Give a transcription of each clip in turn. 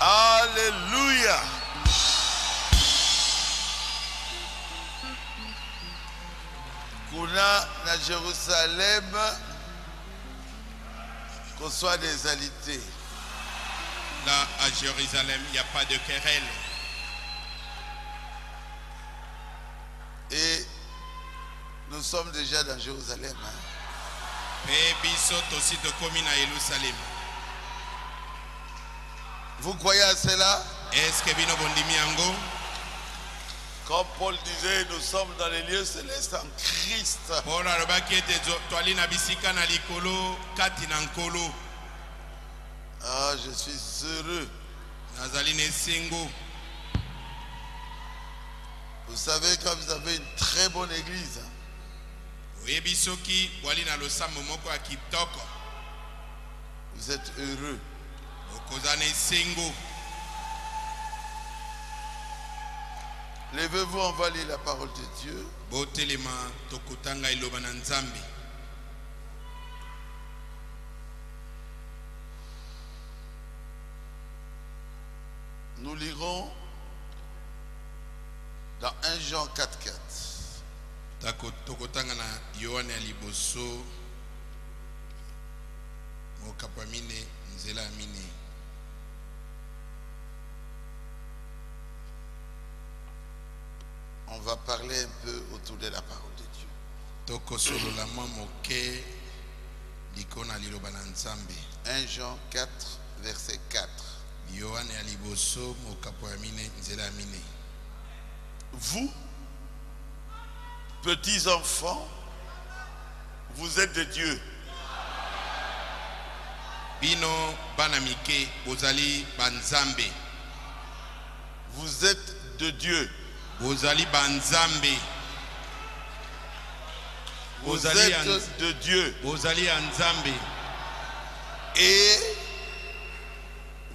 Alléluia. Kuna na Jérusalem qu'on soit des alités. Là à Jérusalem, il n'y a pas de querelle. Et nous sommes déjà dans Jérusalem. Et bisot aussi de commune à Jérusalem. Vous croyez à cela? Est-ce que vino bondimiango? Comme Paul disait, nous sommes dans les lieux célestes en Christ. Paul alobaki ete toali na bisika na likolo kati na nkolo. Ah, je suis heureux. Nazali nesengo. Vous savez, quand vous avez une très bonne église, Oyebi soki wali na losambo moko ya kitoko. vous êtes heureux. Okozana esengo. Levez-vous, on va lire la parole de Dieu. Botelema tokutanga iloba na Nzambe. Nous lirons dans 1 Jean 4,4. Tokotanga na Yohane ya liboso mokapa mine nzela mine. On va parler un peu autour de la parole de Dieu. Tokosolola mwa moke likona liloba na Nzambe. 1 Jean 4, verset 4. Yohane ya liboso mokapa ya mine nzela mine. Vous, petits enfants, vous êtes de Dieu. Bino bana mike bozali banzambe. Vous êtes de Dieu. Bozali banzambe. Vous êtes de Dieu. Bozali anzambe. Et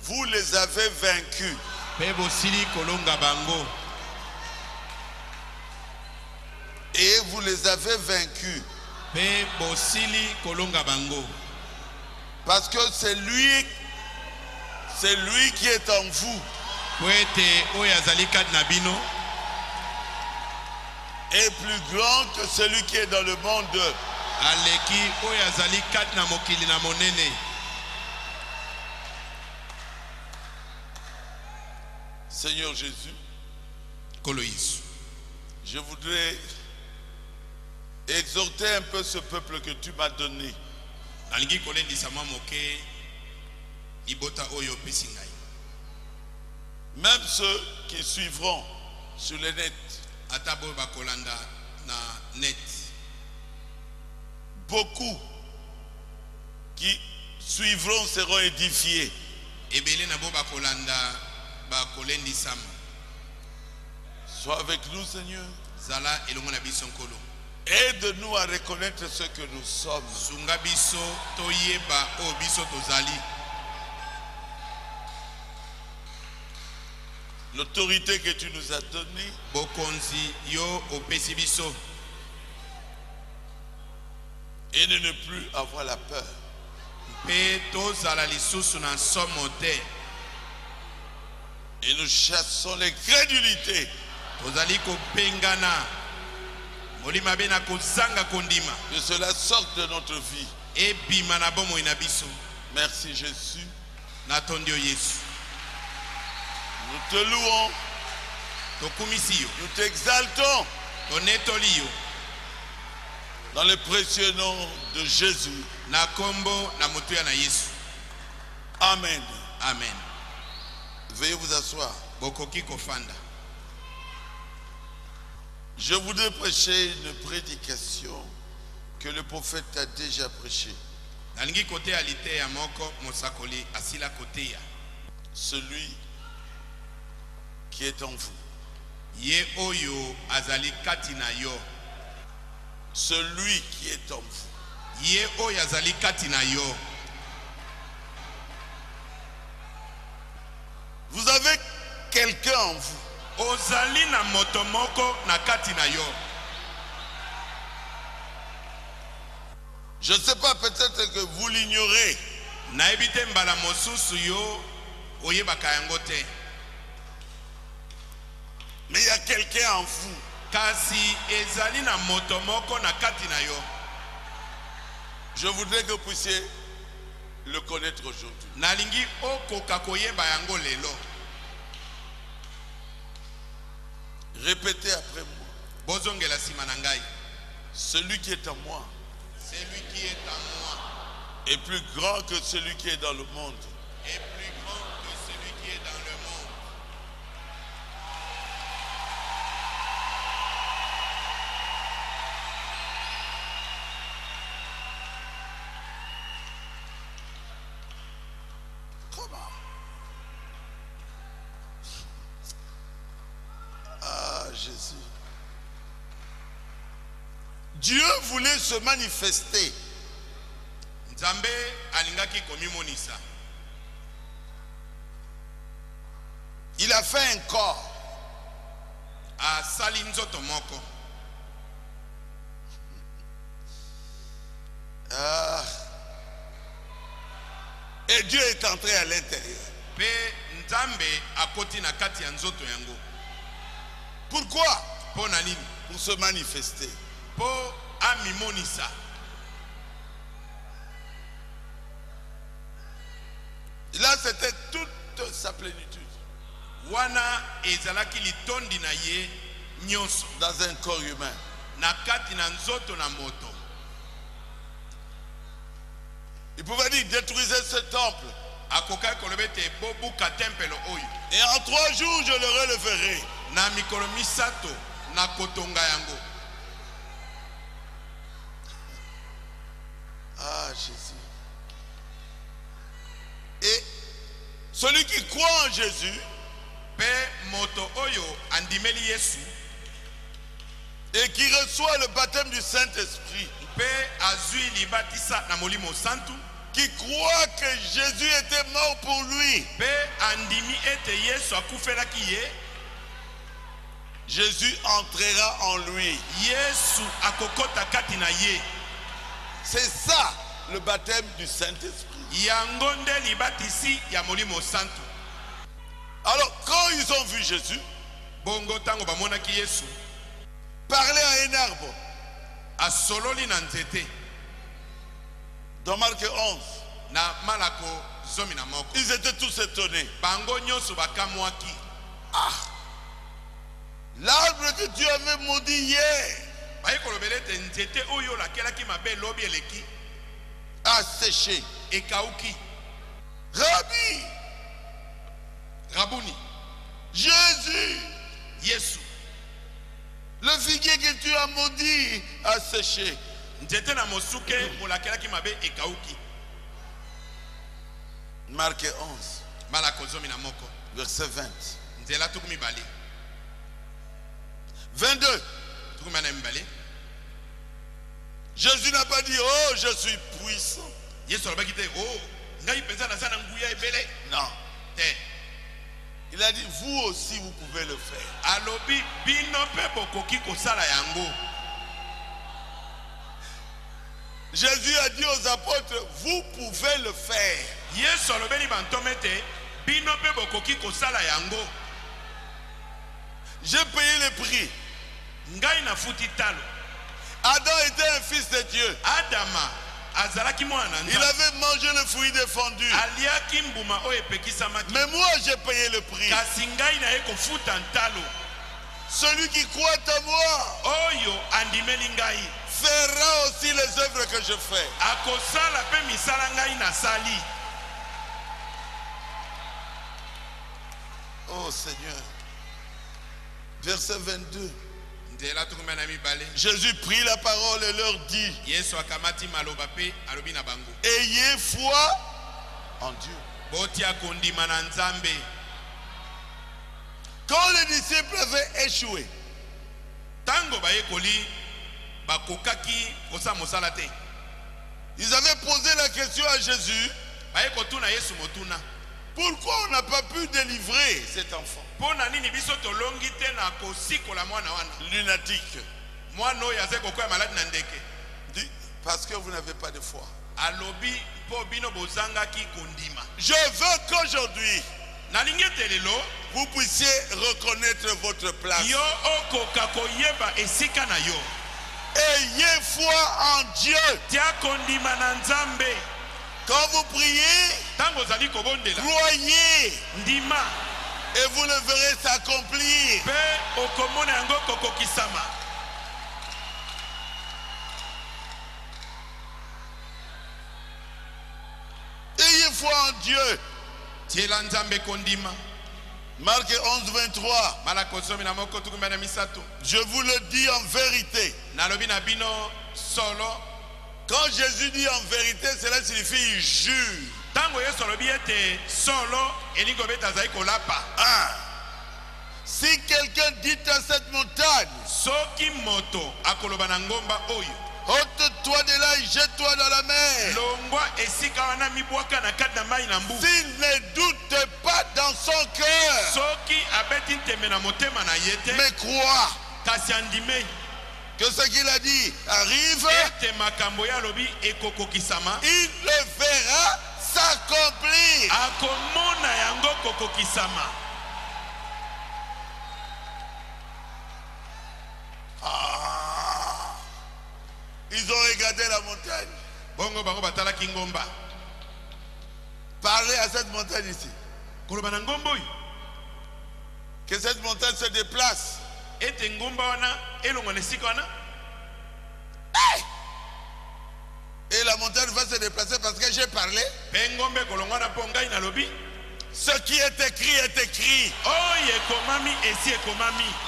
vous les avez vaincus. Pe bosili kolonga bango. Et vous les avez vaincus. Pe bosili kolonga bango. Parce que c'est lui qui est en vous. Kwete oyazali kat na bino. Est plus grand que celui qui est dans le monde. Aleki oyazali kat na mokili na monene. Seigneur Jésus, Koloïs. je voudrais exhorter un peu ce peuple que tu m'as donné. Nalingi kolendisa mwa moke ibota oyo pesi ngai. Même ceux qui suivront sur le net. Atabo bakolanda na net. Beaucoup qui suivront seront édifiés. Ebele na bo bakolanda bakolendisama. Sois avec nous, Seigneur. Zala elongo na biso nkolo. Aide-nous à reconnaître ce que nous sommes. Sunga biso toyeba o biso tozali. L'autorité que tu nous as donnée. Bokonzi yo opesi biso. Et de ne plus avoir la peur. Pe tozala lisusu na somo te. Et nous chassons l'incrédulité. Tozali kopengana. Molima bena kozanga kondima. Que cela sorte de notre vie. E bima na bomo ina biso. Merci Jésus. Natondio Yesu. Nous te louons. Tokumisi yo. Nous t'exaltons. Tonetoli yo. Dans le précieux nom de Jésus. Na kombo na motuya na Yesu. Amen. Amen. Veuillez vous asseoir. Bokoki kofanda. Je voudrais prêcher une prédication que le prophète a déjà prêchée. nalingi kote ya lite ya moko mosakoli asila kote ya celui qui est en vous. ye oyo azali kati na yo. Celui qui est en vous. Ye oyo azali kati na yo. Vous avez quelqu'un en vous. Ozali na moto moko na kati na yo. Je ne sais pas, peut-être que vous l'ignorez. Na ebite mbala mosusu yo oyebaka yango te. Mais il y a quelqu'un en vous. Kasi ezali na moto moko na kati na yo. Je voudrais que vous puissiez le connaître aujourd'hui. Nalingi okoka koyeba yango lelo. Répétez après moi. Bozongela sima na ngai. Celui qui est en moi Celui qui est en moi est plus grand que celui qui est dans le monde. est plus grand que celui qui est dans le monde. Comment? Ah, Jésus. Dieu voulait se manifester. Nzambe alingaki komimonisa. Il a fait un corps. Asali nzoto moko. Ah. Et Dieu est entré à l'intérieur. Pe Nzambe akoti na kati ya nzoto yango. Pourquoi? Pona nini? Pour se manifester. Po amimonisa. Là, c'était toute sa plénitude. Wana ezalaki litondi na ye nyonso. Dans un corps humain. Na kati na nzoto na moto. Il pouvait dire, détruisez ce temple. Akoka kolobete bobuka tempelo oyo. Et en 3 jours, je le releverai. Na mikolo misato na kotonga yango. Ah, Jésus. Et celui qui croit en Jésus, Pe moto oyo andimeli Yesu. et qui reçoit le baptême du Saint-Esprit, Pe azui libatisa na molimo santu. qui croit que Jésus était mort pour lui, Pe andimi ete Yesu akufelaki ye. Jésus entrera en lui. Yesu akokota kati na ye. C'est ça le baptême du Saint-Esprit. Yango nde libatisi ya molimo santu. Alors quand ils ont vu Jésus Bongo tango bamonaki Yesu parler à un arbre, asololi na nzete. dans Marc 11, Na malako zomi na moko. ils étaient tous étonnés. Bango nyonso bakamwaki. L'arbre que tu avais maudit hier Bayi kolobela ete nzete oyo lakelaki mabe lobi eleki a séché. ekauki. Rabbi, Rabuni Jésus, Yesu, le figuier que tu as maudit a séché. nzete na mosuke molakelaki mabe ekauki. Marc 11, Malako zomi na moko. verset 20. Nzela tukumi bale. 22. Tukumi na mbale. Jésus n'a pas dit, oh, je suis puissant. Yesu alobaki te, oh, ngai penza na sana nguya ebele. Non. Te. Il a dit, vous aussi, vous pouvez le faire. Alobi bino pe bokoki kosala yango. Jésus a dit aux apôtres, vous pouvez le faire. Yesu alobeli bantome te, bino pe bokoki kosala yango. J'ai payé le prix. Ngai na futi talo. Adam était un fils de Dieu. Adama azalaki mwana Il nzambe. avait mangé le fruit défendu. Aliaki mbuma oyo epekisamaki. Mais moi, j'ai payé le prix. Kasi ngai na ye kofuta ntalo. Celui qui croit en moi Oyo andimeli ngai. fera aussi les œuvres que je fais. Akosala pe misala ngai nasali. Oh Seigneur. Verset 22. Jésus prit la parole et leur dit: ayez foi en Dieu. Quand les disciples avaient échoué, ils avaient posé la question à Jésus: pourquoi on n'a pas pu délivrer cet enfant lunatique? Parce que vous n'avez pas de foi. Je veux qu'aujourd'hui vous puissiez reconnaître votre place. Ayez foi en Dieu. Quand vous priez, croyez et vous le verrez s'accomplir. Ayez foi en Dieu. Marc 11, 23. Je vous le dis en vérité. Quand Jésus dit en vérité, cela signifie il jure. Si quelqu'un dit à cette montagne: ôte-toi de là et jette-toi dans la mer, s'il ne doute pas dans son cœur, mais croit que ce qu'il a dit arrive, il le verra s'accomplir. Ils ont regardé la montagne. Parlez à cette montagne ici. Que cette montagne se déplace. Et la montagne va se déplacer parce que j'ai parlé. Ce qui est écrit est écrit.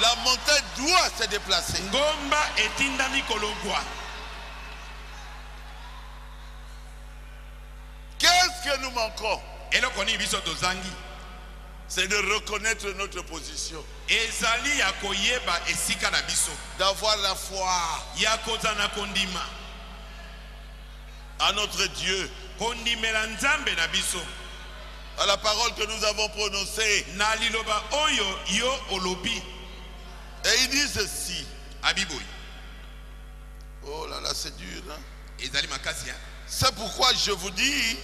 La montagne doit se déplacer. Qu'est-ce que nous manquons? C'est de reconnaître notre position, d'avoir la foi à notre Dieu, à la parole que nous avons prononcée. Et il dit ceci. Oh là là, c'est dur, hein? C'est pourquoi je vous dis.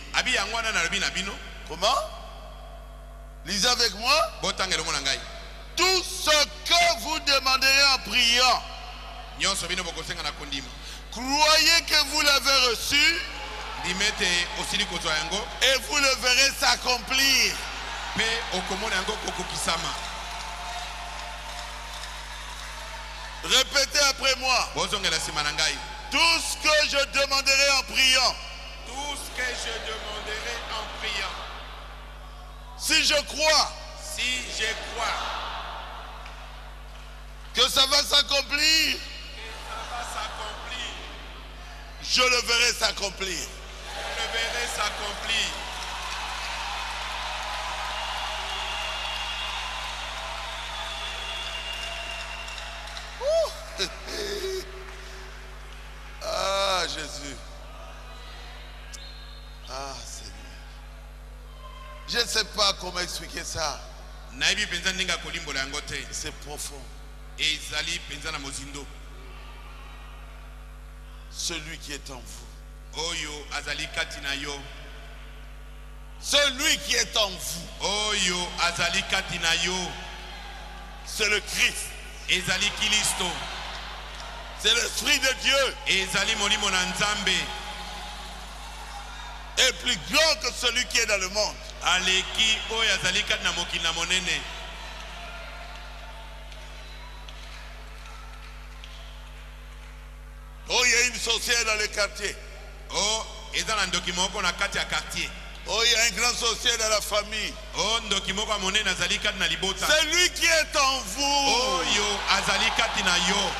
Comment? Lisez avec moi. Tout ce que vous demanderez en priant, croyez que vous l'avez reçu et vous le verrez s'accomplir. Répétez après moi. Tout ce que je demanderai en priant. Si je crois que ça va s'accomplir, je le verrai s'accomplir. Ah, Jésus. Ah, Seigneur. Je ne sais pas comment expliquer ça. C'est profond. Celui qui est en vous. Celui qui est en vous. C'est le Christ. C'est l'Esprit de Dieu. Est plus grand que celui qui est dans le monde. Oh, il y a une sorcière dans le quartier. Oh, il y a un grand sorcier dans la famille. Oh, c'est lui qui est en vous. Oh, yo, azalika tina yo.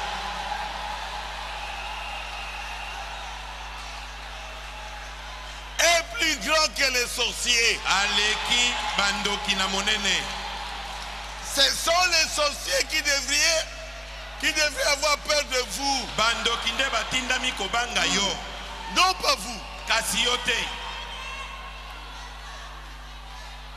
Est plus grand que les sorciers. Aleki bandoki na monene. Ce sont les sorciers qui devraient avoir peur de vous. Bandoki nde batindami kobanga yo. Non pas vous. Kasi yo te.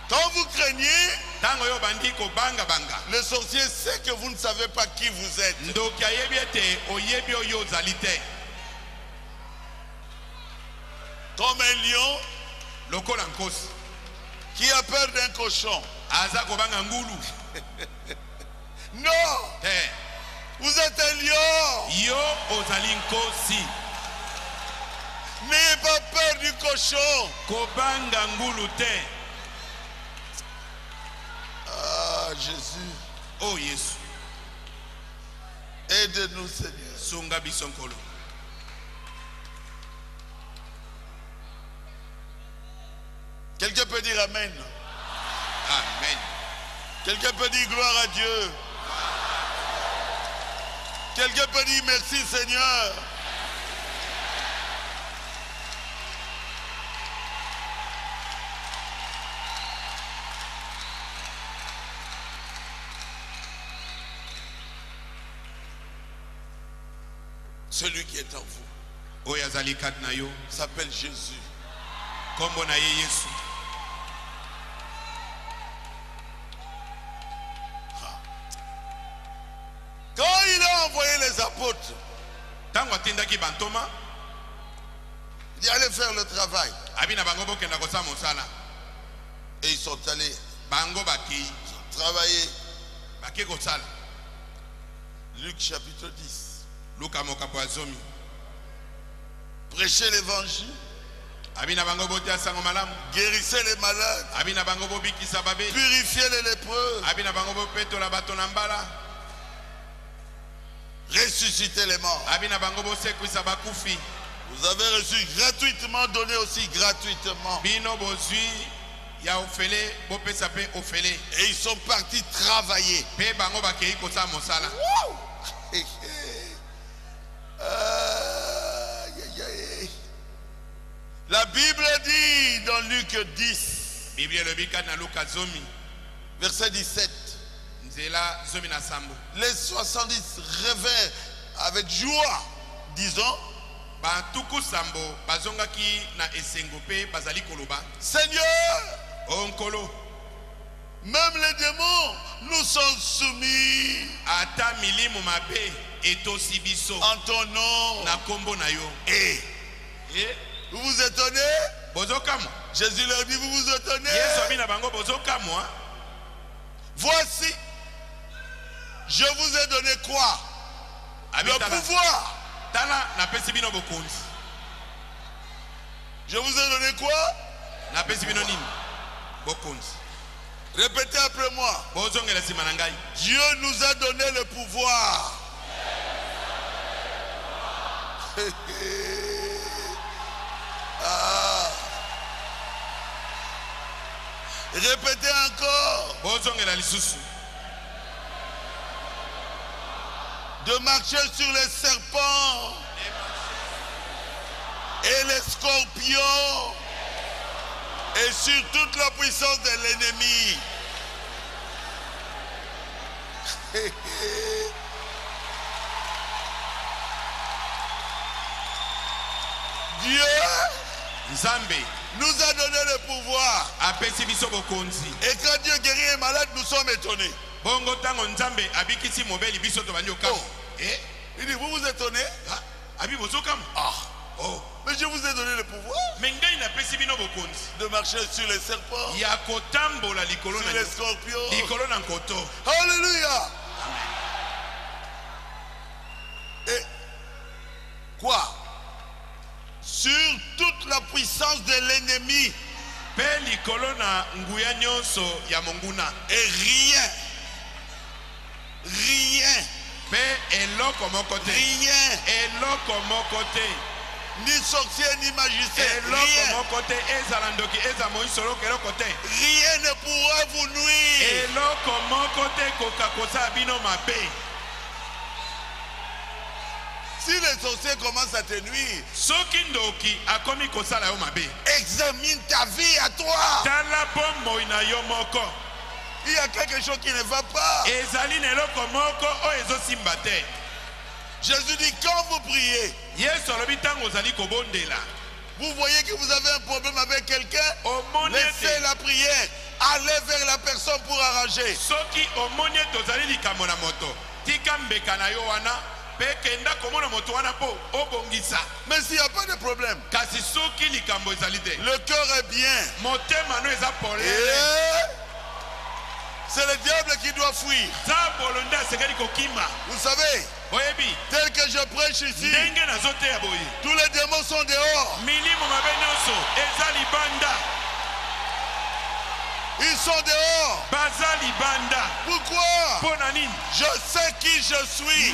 Quand vous craignez, tango yo bandi kobanga banga. Le sorcier sait que vous ne savez pas qui vous êtes. Ndoki ayebi ete oyebi oyo ozali te. Comme un lion lokola nkosi qui a peur d'un cochon. Aza kobanga ngulu. Non. Vous êtes un lion. Yo ozali nkosi. N'ayez pas peur du cochon. Kobanga ngulu te. Ah, Jésus. Oh, Jésus. Aide-nous, Seigneur. Songa bisonkolo. Quelqu'un peut dire Amen. Amen. Quelqu'un peut dire gloire à Dieu. Quelqu'un peut dire merci, Seigneur. Celui qui est en vous s'appelle Jésus. Quand il a envoyé les apôtres, il allait faire le travail. Et ils sont allés travailler. Luc chapitre 10. Prêchez l'évangile. Guérissez les malades. Purifiez les lépreux. Ressuscitez les morts. Vous avez reçu gratuitement, donné aussi gratuitement. Et ils sont partis travailler. La Bible dit dans Luc 10, verset 17, les 70 revinrent avec joie, disons, Seigneur, même les démons nous sont soumis en ton nom. Et vous vous étonnez? Jésus leur dit, vous vous étonnez? Voici, je vous ai donné quoi? Le pouvoir. Je vous ai donné quoi? Répétez après moi. Dieu nous a donné le pouvoir. Ah. Répétez encore. De marcher sur les serpents et les scorpions et sur toute la puissance de l'ennemi. Dieu nous a donné le pouvoir. Et quand Dieu guérit un malade, nous sommes étonnés. Oh. Il dit, vous vous étonnez? Ah. Oh. Mais je vous ai donné le pouvoir de marcher sur les serpents, sur les scorpions. Alléluia. Et quoi? Sur toute la puissance de l'ennemi. Et rien ni sorcier, ni magicien. Rien. Rien ne pourra vous nuire. Si les sorciers commencent à te nuire, examine ta vie à toi. Il y a quelque chose qui ne va pas. Jésus dit, quand vous priez, vous voyez que vous avez un problème avec quelqu'un, laissez la prière, allez vers la personne pour arranger. Mais s'il n'y a pas de problème, le cœur est bien, c'est le diable qui doit fuir. Vous savez, tel que je prêche ici, tous les démons sont dehors. Ils sont dehors. Pourquoi? Je sais qui je suis.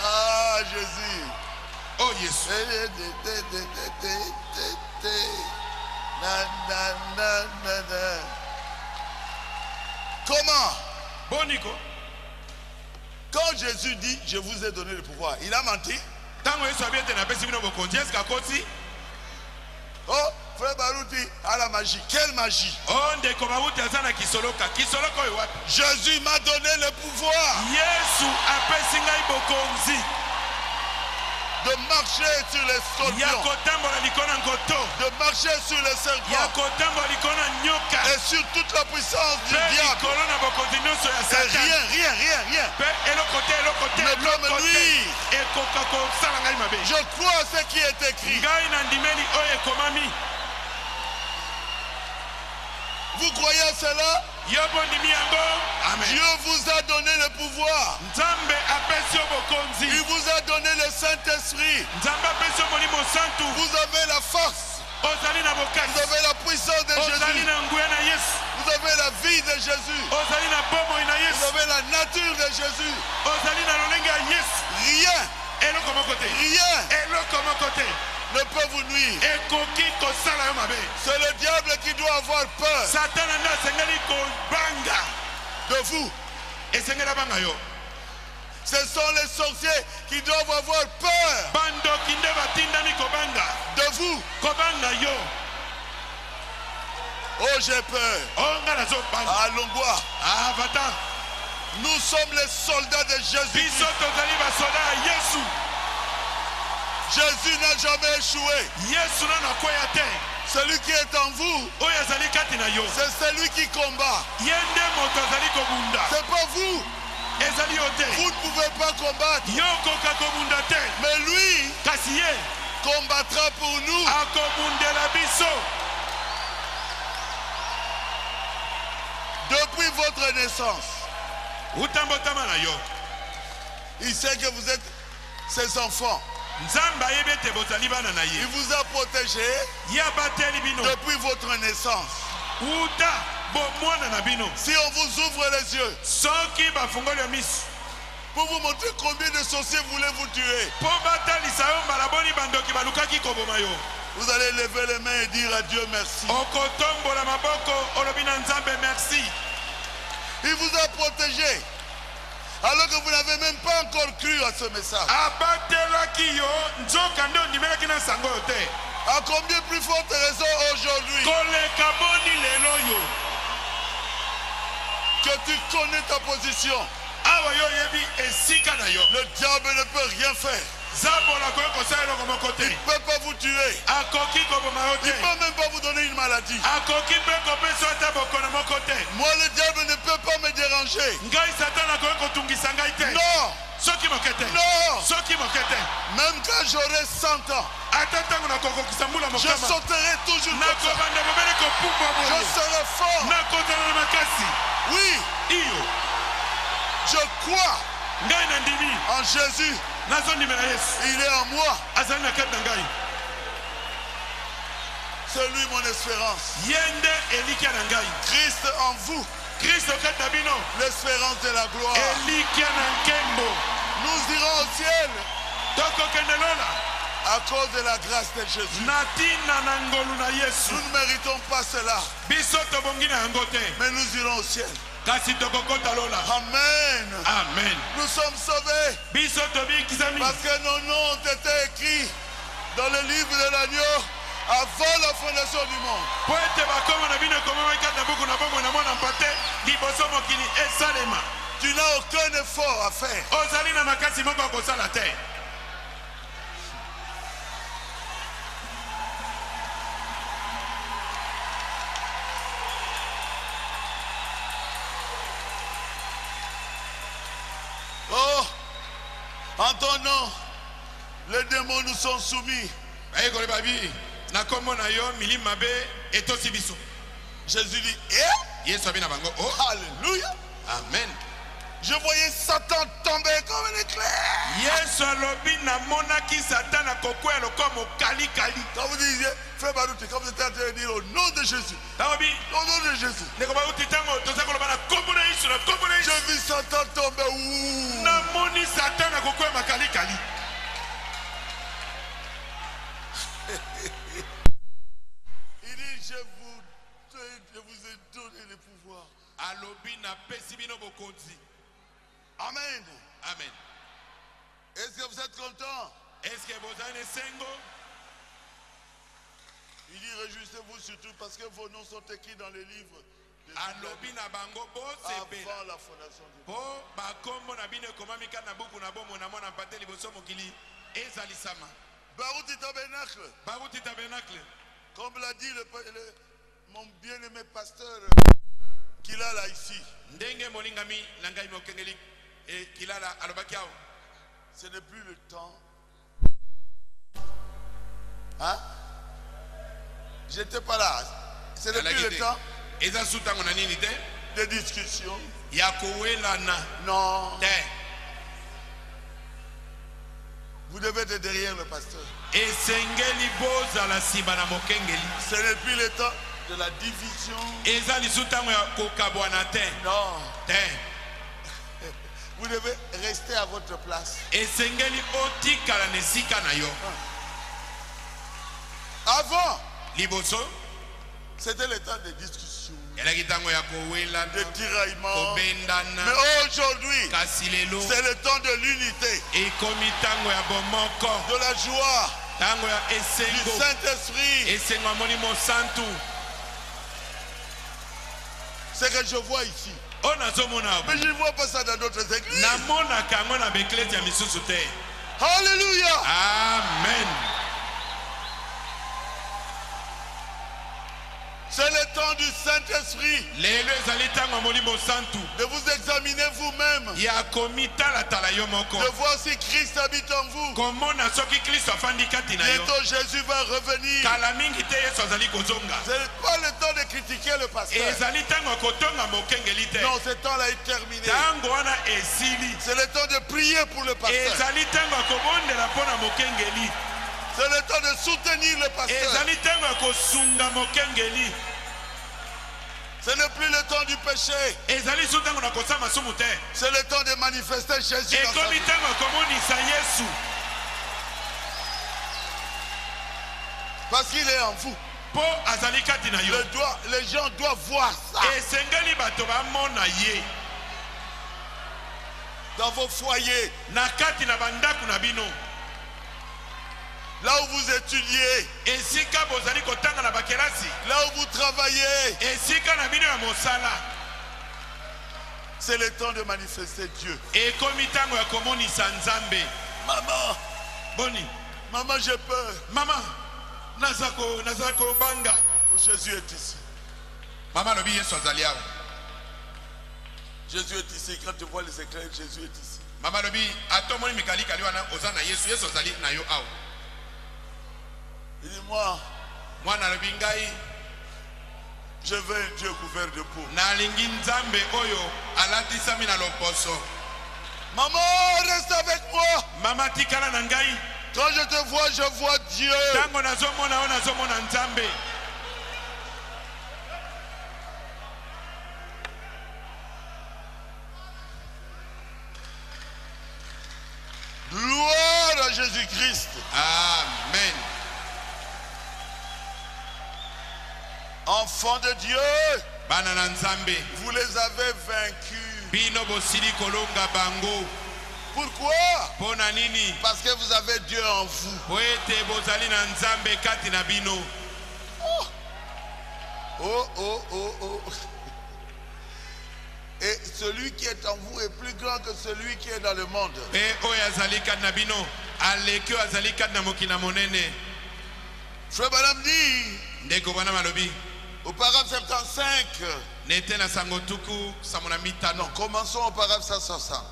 Ah, Jésus. Oh, Jésus. Comment? Bonico. Quand Jésus dit, je vous ai donné le pouvoir, il a menti? Oh, frère Barouti, à la magie. Quelle magie? Jésus m'a donné le pouvoir de marcher sur les scorpions, de marcher sur les serpents et sur toute la puissance du diable. Et rien ne peut me nuire. Je crois à ce qui est écrit. Vous croyez à cela? Dieu vous a donné le pouvoir. Il vous a donné le Saint-Esprit. Vous avez la force. Vous avez la puissance de Jésus. Vous avez la vie de Jésus. Vous avez la nature de Jésus. Rien ne peut vous nuire. C'est le diable qui doit avoir peur de vous. Ce sont les sorciers qui doivent avoir peur de vous. Oh, j'ai peur. Allons-moi. Nous sommes les soldats de Jésus. Jésus n'a jamais échoué. Celui qui est en vous, c'est celui qui combat. C'est pas vous. Vous ne pouvez pas combattre. Mais lui combattra pour nous. Depuis votre naissance, il sait que vous êtes ses enfants. Il vous a protégé depuis votre naissance. Si on vous ouvre les yeux pour vous montrer combien de sorciers voulaient vous tuer, vous allez lever les mains et dire à Dieu merci. Il vous a protégé alors que vous n'avez même pas encore cru à ce message. À combien plus forte raison aujourd'hui que tu connais ta position? Le diable ne peut rien faire. Il ne peut pas vous tuer. Il ne peut même pas vous donner une maladie. Moi, le diable ne peut pas me déranger. Non. Même quand j'aurai 100 ans, je sauterai toujours comme ça. Je serai fort. Oui. Je crois en Jésus. Il est en moi. C'est lui mon espérance. Christ en vous. L'espérance de la gloire. Nous irons au ciel à cause de la grâce de Jésus. Nous ne méritons pas cela, mais nous irons au ciel. Amen. Amen. Nous sommes sauvés parce que nos noms ont été écrits dans le livre de l'agneau avant la fondation du monde. Tu n'as aucun effort à faire. Oh, en ton nom, les démons nous sont soumis. Jésus dit, oh, alléluia. Amen. Je voyais Satan tomber comme un éclair. Quand vous disiez, frère Barouti, quand vous étiez en train de dire au nom de Jésus, au nom de Jésus, je vis Satan tomber. Il dit, je vous ai donné le pouvoir. Amen. Amen. Est-ce que vous êtes content? Il dit, réjouissez-vous surtout parce que vos noms sont écrits dans les livres de avant la fondation du monde. Barouti Tabernacle. Comme l'a dit mon bien-aimé pasteur qu'il a là ici. Ce n'est plus le temps. Hein? J'étais pas là. Ce n'est plus le temps de discussion. Non. Vous devez être derrière le pasteur. Ce n'est plus le temps de la division. Non. Vous devez rester à votre place. Avant, c'était le temps de discussion, de tiraillement. Mais aujourd'hui, c'est le temps de l'unité, de la joie, du Saint-Esprit. C'est que je vois ici. Mais je ne vois pas ça dans d'autres églises. Alléluia. Amen. C'est le temps du Saint-Esprit de vous examiner vous-même, de voir si Christ habite en vous. Bientôt Jésus va revenir. Ce n'est pas le temps de critiquer le pasteur. Non, ce temps-là est terminé. C'est le temps de prier pour le pasteur. C'est le temps de soutenir le pasteur. Ce n'est plus le temps du péché. C'est le temps de manifester Jésus dans sa vie. Parce qu'il est en vous. Les gens doivent voir ça. Dans vos foyers. Là où vous étudiez, là où vous travaillez, c'est le temps de manifester Dieu. Maman, maman, j'ai peur. Maman, Nazako Banga. Jésus est ici. Maman, le billet soit allé. Jésus est ici. Quand tu vois les éclairs, Jésus est ici. Maman, le billet, attends, moi, Mikali, Kaliwana, Osana, Yesu, Yesu, Zali, Nayo, Ao. Il dit, moi, je veux un Dieu couvert de peau. Maman, reste avec moi. Quand je te vois Dieu. Jésus-Christ. Amen. Enfants de Dieu, vous les avez vaincus. Pourquoi? Parce que vous avez Dieu en vous. Oh, oh, oh, oh. Et celui qui est en vous est plus grand que celui qui est dans le monde. Frère Branham dit au paragraphe 75. Non, commençons au paragraphe 160.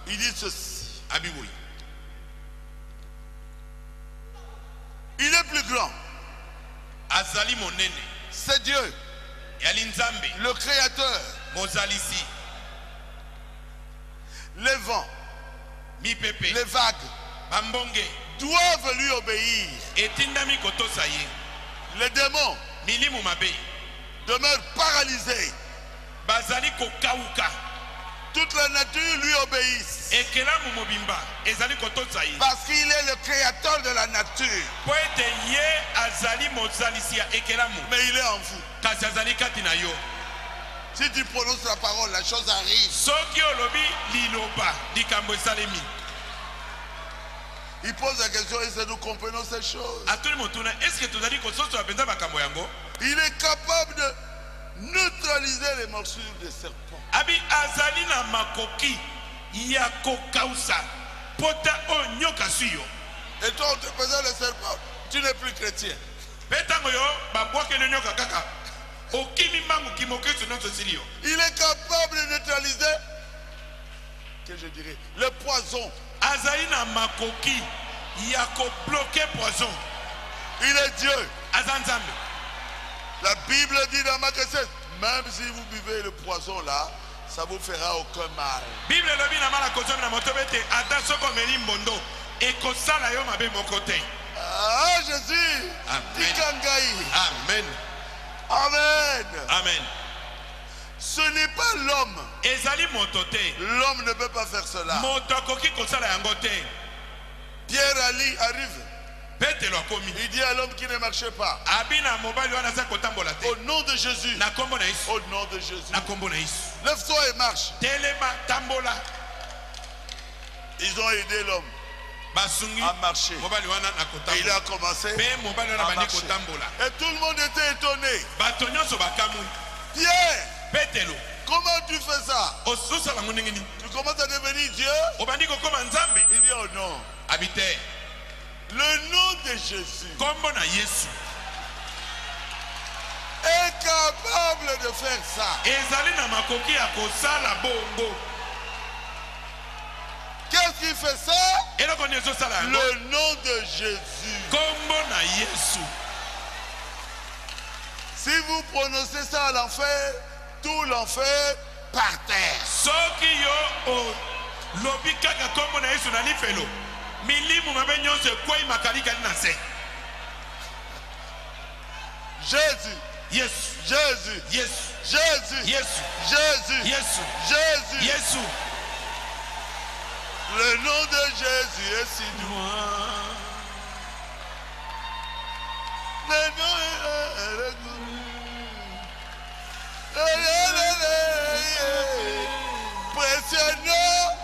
Il dit ceci. Il est plus grand. C'est Dieu, le Créateur. Les vents, les vagues doivent lui obéir. Les démons demeurent paralysés. Toute la nature lui obéisse. Parce qu'il est le créateur de la nature. Mais il est en vous. Si tu prononces la parole, la chose arrive. Il pose la question, est-ce que nous comprenons ces choses? Il est capable de neutraliser les morsures des serpents. Et toi, on te présente le serpent, tu n'es plus chrétien. Il est capable de neutraliser, que je dirais, le poison. Il est Dieu. La Bible dit dans Marc 16, même si vous buvez le poison là, ça vous fera aucun mal. Ah, Jésus. Amen. Amen. Amen. Ce n'est pas l'homme. L'homme ne peut pas faire cela. Pierre arrive. Il dit à l'homme qui ne marchait pas, au nom de Jésus, au nom de Jésus, lève-toi et marche. Ils ont aidé l'homme à marcher. Et il a commencé à marcher. Et tout le monde était étonné. Pierre, comment tu fais ça? Tu commences à devenir Dieu? Il dit, oh non. Le nom de Jésus est capable de faire ça. Qu'est-ce qui fait ça? Le nom de Jésus. Si vous prononcez ça à l'enfer, tout l'enfer par terre. Jésus. Yes. Jésus. Yes. Jésus. Yes. Jésus. Yes. Jésus. Yes. Le nom de Jésus est si doux. Le nom est précieux nom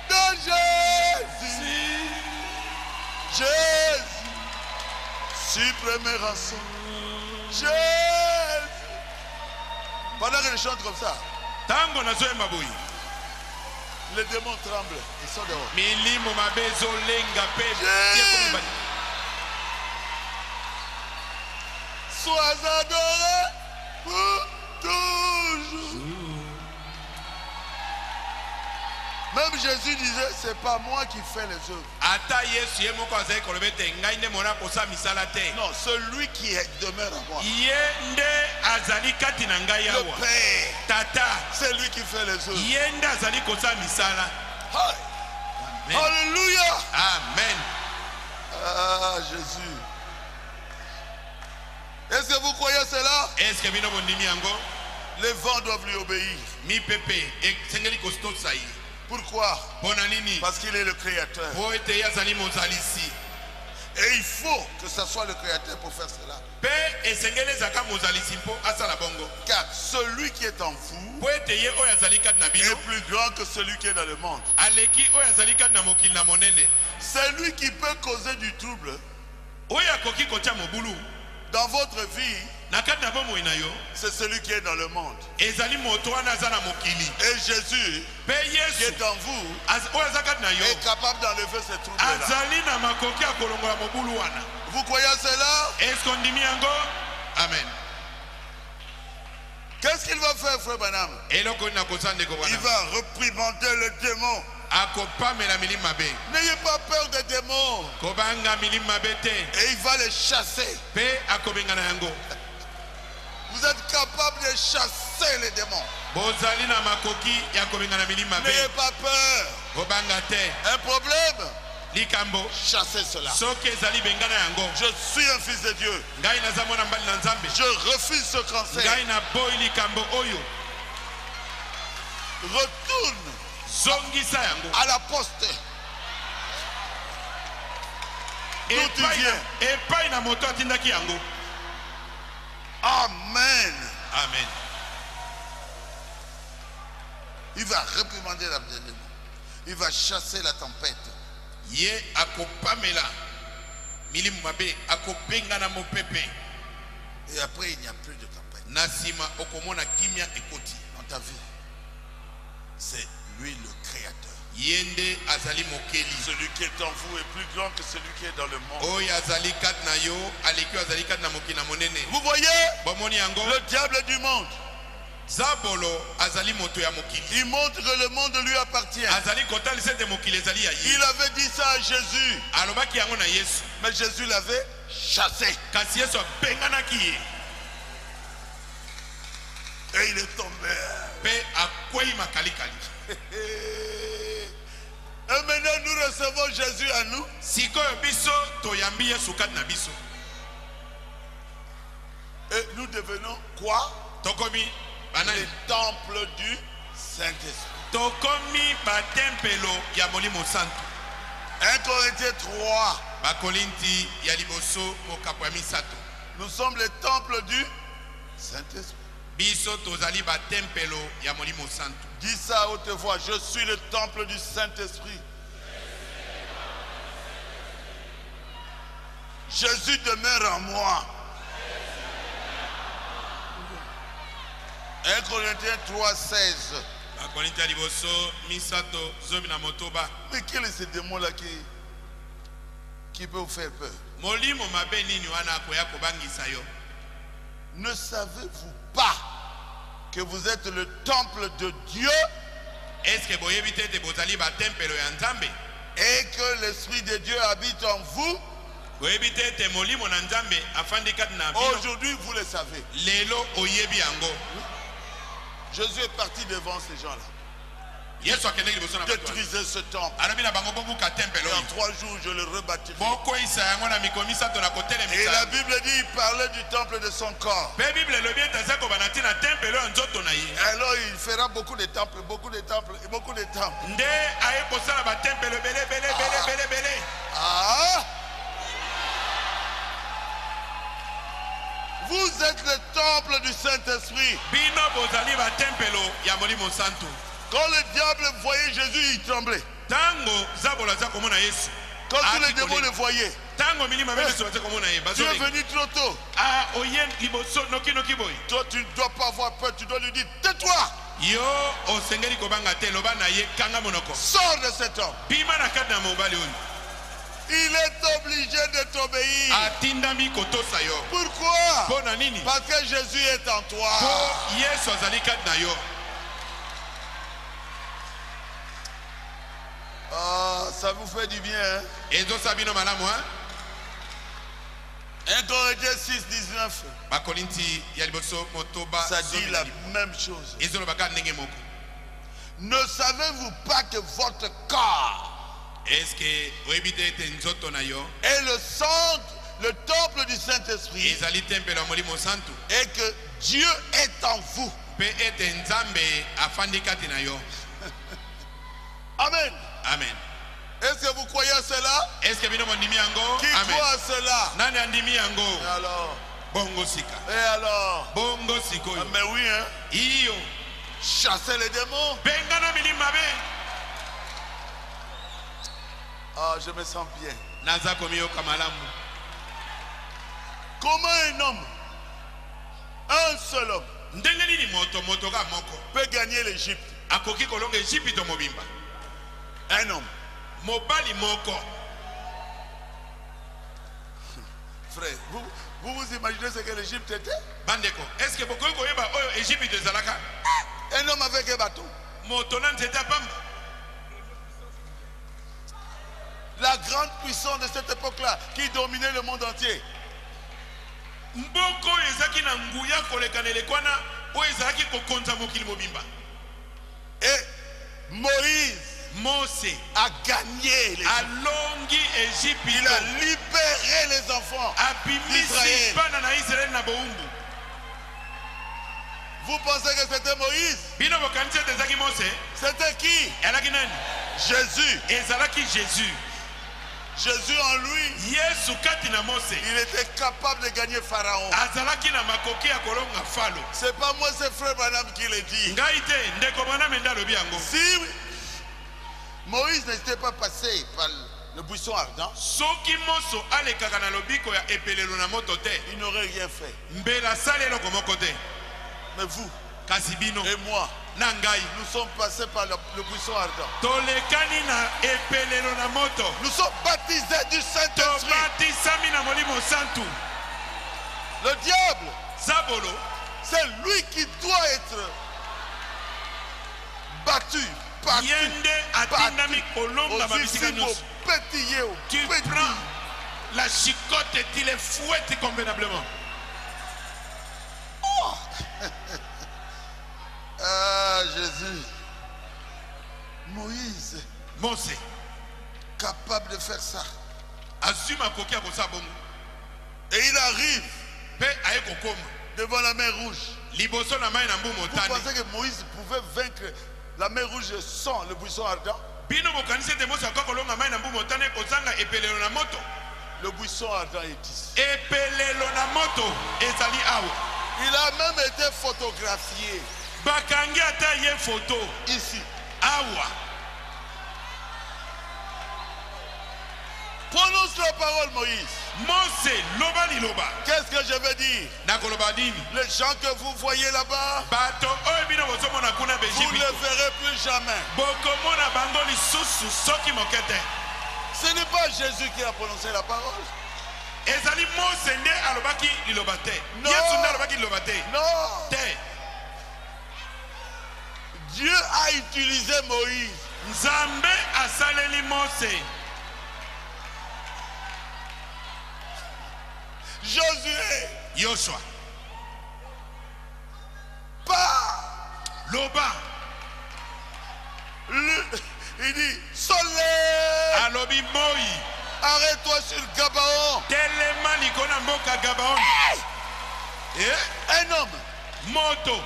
de Jésus. Jésus. Suprême rançon. Jésus. Pendant que je chante comme ça, les démons tremblent. Ils sont dehors. Sois adoré pour toujours. Même Jésus disait, c'est pas moi qui fais les œuvres. Non, celui qui demeure en moi. Le Père, c'est lui qui fait les œuvres. Alléluia. Amen. Ah, Jésus. Est-ce que vous croyez cela? Les vents doivent lui obéir. Pourquoi? Pourquoi? Parce qu'il est le créateur. Et il faut que ce soit le créateur pour faire cela. Car celui qui est en vous est plus grand que celui qui est dans le monde. Celui qui peut causer du trouble dans votre vie, c'est celui qui est dans le monde. Et Jésus, qui est en vous, est capable d'enlever ces troubles-là. Vous croyez à cela? Amen. Qu'est-ce qu'il va faire, frère Branham? Il va réprimander le démon. N'ayez pas peur des démons. Et il va les chasser. Vous êtes capable de chasser les démons. N'ayez pas peur. Un problème? Chassez cela. Je suis un fils de Dieu. Je refuse ce cancer. Retourne à la poste. D'où tu viens. Amen. Amen. Il va réprimander la démon. Il va chasser la tempête. Et après il n'y a plus de tempête dans ta vie. C'est lui le créateur. Celui qui est en vous est plus grand que celui qui est dans le monde. Vous voyez le diable du monde. Il montre que le monde lui appartient. Il avait dit ça à Jésus. Mais Jésus l'avait chassé. Et il est tombé. Et maintenant nous recevons Jésus à nous. Et nous devenons quoi? Les temples du Saint-Esprit. 1 Corinthiens 3. Nous sommes les temples du Saint-Esprit. Dis ça à haute voix. Je suis le temple du Saint-Esprit. Jésus demeure en moi. 1 Corinthiens 3, 16. Mais quel est ce démon-là qui peut vous faire peur? Ne savez-vous pas que vous êtes le temple de Dieu et que l'Esprit de Dieu habite en vous? Aujourd'hui, vous le savez. Jésus est parti devant ces gens-là. Détruisez ce temple. Et en 3 jours, je le rebâtirai. Et la Bible dit, il parlait du temple de son corps. Alors il fera beaucoup de temples, beaucoup de temples et beaucoup de temples. Vous êtes le temple du Saint-Esprit. Quand le diable voyait Jésus, il tremblait. Quand tous les démons le voyaient, tu es venu trop tôt. Toi, tu ne dois pas avoir peur, tu dois lui dire, tais-toi. Sors de cet homme. Il est obligé de t'obéir. Pourquoi? Parce que Jésus est en toi. Ça vous fait du bien, hein? 1 Corinthiens 6, 19. Ça dit la même chose. Ne savez-vous pas que votre corps est le centre, le temple du Saint-Esprit, et que Dieu est en vous? Amen. Est-ce que bino mondimi yango? Qui croit à cela? Nani andimi yango? Et alors? Bongo sika. Et alors? Bongo sikoyo. Mais oui, hein? Iyo. Chasser les démons. Bengana milimabe. Ah, je me sens bien. Naza komiyo kamalamu. Comment un homme, un seul homme, Ndengeni ni moto ga moko. peut gagner l'Égypte? Akoki kolonga Egypte mobimba. Un homme. Mobali moko. Frère, vous imaginez ce que l'Égypte était? Bandeko, est-ce que beaucoup koyeba oyo Egypte de Zalaka? Un homme avec un bateau. Moto nan c'était pamba. La grande puissance de cette époque-là qui dominait le monde entier. Mboko ezaki na nguya kolekanele kwana oyo ezaki kokonza mokili mobimba. Et Moïse Mose a gagné l'Égypte. alongi Egypte. Il a libéré les enfants d'Israël. Abimisi bana na Israël na boumbu. Vous pensez que c'était Moïse? Bino bokanisi ete ezaki Mose. C'était qui? Elaki nani? Jésus. Ezalaki Jésus. Jésus en lui, Yesu kati na Mose. il était capable de gagner Pharaon. Azalaki na makoki ya kolonga falo. C'est pas moi, c'est frère Branham qui le dit. Ngai te ndeko bana menda lobi yango. Si Moïse n'était pas passé par le buisson ardent, Soki moso alekaka na lobiko ya epelelo na moto te. il n'aurait rien fait. Mbela salelo komoko te. Mais vous Kasi bino et moi, na ngai nous sommes passés par le buisson ardent. tolekani na epelelo na moto. Nous sommes baptisés du Saint-Esprit. Tobatisami na molimo santu. Le diable, Zabolo c'est lui qui doit être battu. yende atindami kolonga babisika nyonso. Tu prends la chicotte et tu les fouettes convenablement. Ah, Jésus. Moïse, Mose capable de faire ça. azuma koki ya kosa bongo. Et il arrive Pe aye kokoma devant la mer rouge. liboso na mai na mbu Vous motane. pensez que Moïse pouvait vaincre la mer rouge sans le buisson ardent? Bino bokanisi ete Mose akoki kolonga mai na mbu motane kozanga epelelo na moto. Le buisson ardent est ici. Epelelo na moto ezali awa. Il a même été photographié Bakangi ata ye photo ici. awa. Prononce la parole, Moïse. Mose loba liloba. Qu'est-ce que je veux dire? Nakoloba nini? Les gens que vous voyez là-bas, Bato oyo bino bozomona kuna vous ne Belgique. les verrez plus jamais. Bokomona bango lisusu soki mokete. Ce n'est pas Jésus qui a prononcé la parole. Ezali Mose nde alobaki liloba te. Non. Yesu nde alobaki liloba te. Non. Te. Dieu a utilisé Moïse. Nzambe asaleli Mose. Josué, Yoshua. pas. Loba. Il dit, soleil, Alobi moi. arrête-toi sur Gabaon. Telema likona mboka Gabaon. Un homme, Moto.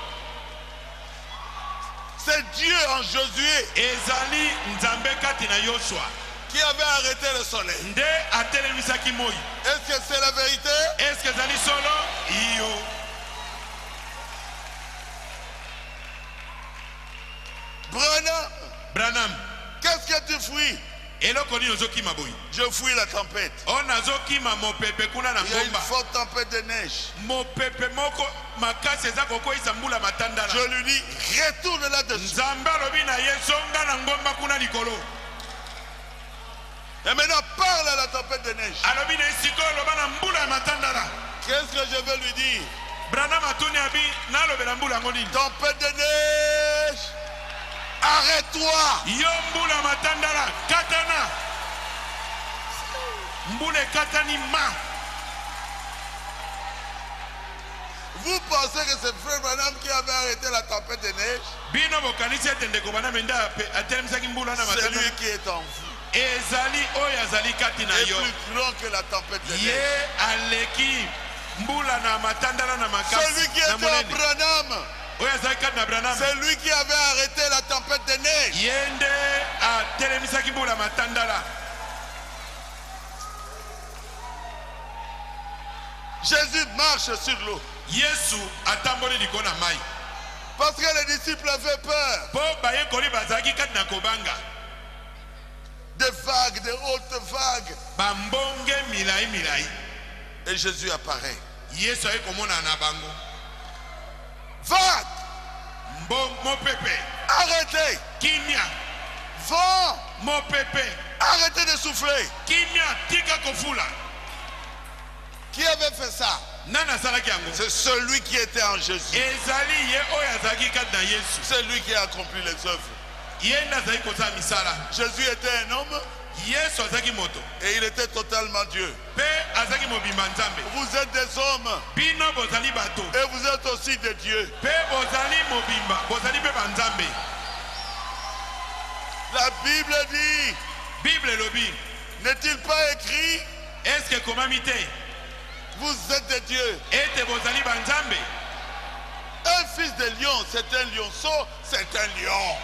c'est Dieu en Josué Ezali Nzambe kati na Yoshua. qui avait arrêté le soleil. Nde atelemisaki moi. Est-ce que c'est la vérité? Est-ce que ezali solo? Iyo. Branham. Qu'est-ce que tu fuis? Eloko nini ozokima boyi? Je fuis la tempête. O nazokima mopepe kuna na Il y a une ngomba. forte tempête de neige. Mopepe moko makasi eza kokweyisa mbula matandala. Je lui dis, retourne là-dessus. Nzambe alobi na ye zonga na ngomba kuna likolo. Et maintenant, parle à la tempête de neige. Alobi na sikoyo loba na mbula ya matandala. Qu'est-ce que je veux lui dire? Branham atuni abi nalobela mbula yango nini? Tempête de neige, arrête-toi. Yo mbula matandala katana. Mbula katani ma. Vous pensez que c'est frère Branham qui avait arrêté la tempête de neige? Bino bokanisi ete ndeko bana menda atelemisaki mbula na C'est matandala. lui qui est en vous. Ezali oyo azali kati na Et yo. plus grand que la tempête de Ye neige. aleki mbula na matandala na makasi. Celui qui était na en monene. Branham, Oyo azali kati na Branham. c'est lui qui avait arrêté la tempête de neige. Yende atelemisaki mbula matandala. Jésus marche sur l'eau. Yesu atamboli likona mai. Parce que les disciples avaient peur. Des vagues, de hautes vagues. Et Jésus apparaît. Vague. Arrêtez. Vent. Arrêtez de souffler. Qui avait fait ça? C'est celui qui était en Jésus. C'est lui qui a accompli les œuvres. Jésus était un homme. Et il était totalement Dieu. Vous êtes des hommes. Et vous êtes aussi des dieux. La Bible dit. N'est-il pas écrit? Est-ce que vous êtes des dieux. Un fils de lion, c'est un lionceau, c'est un lion.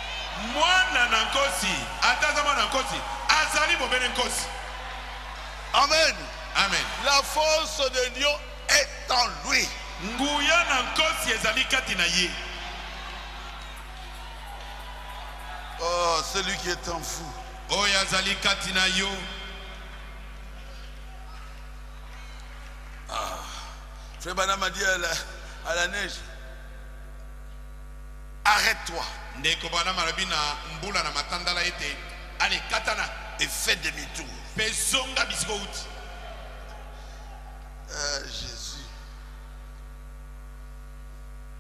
Amen. Amen. La force de lion est en lui. Oh, celui qui est en vous. Frère Branham a dit à la neige, arrête-toi et fais demi-tour. Jésus,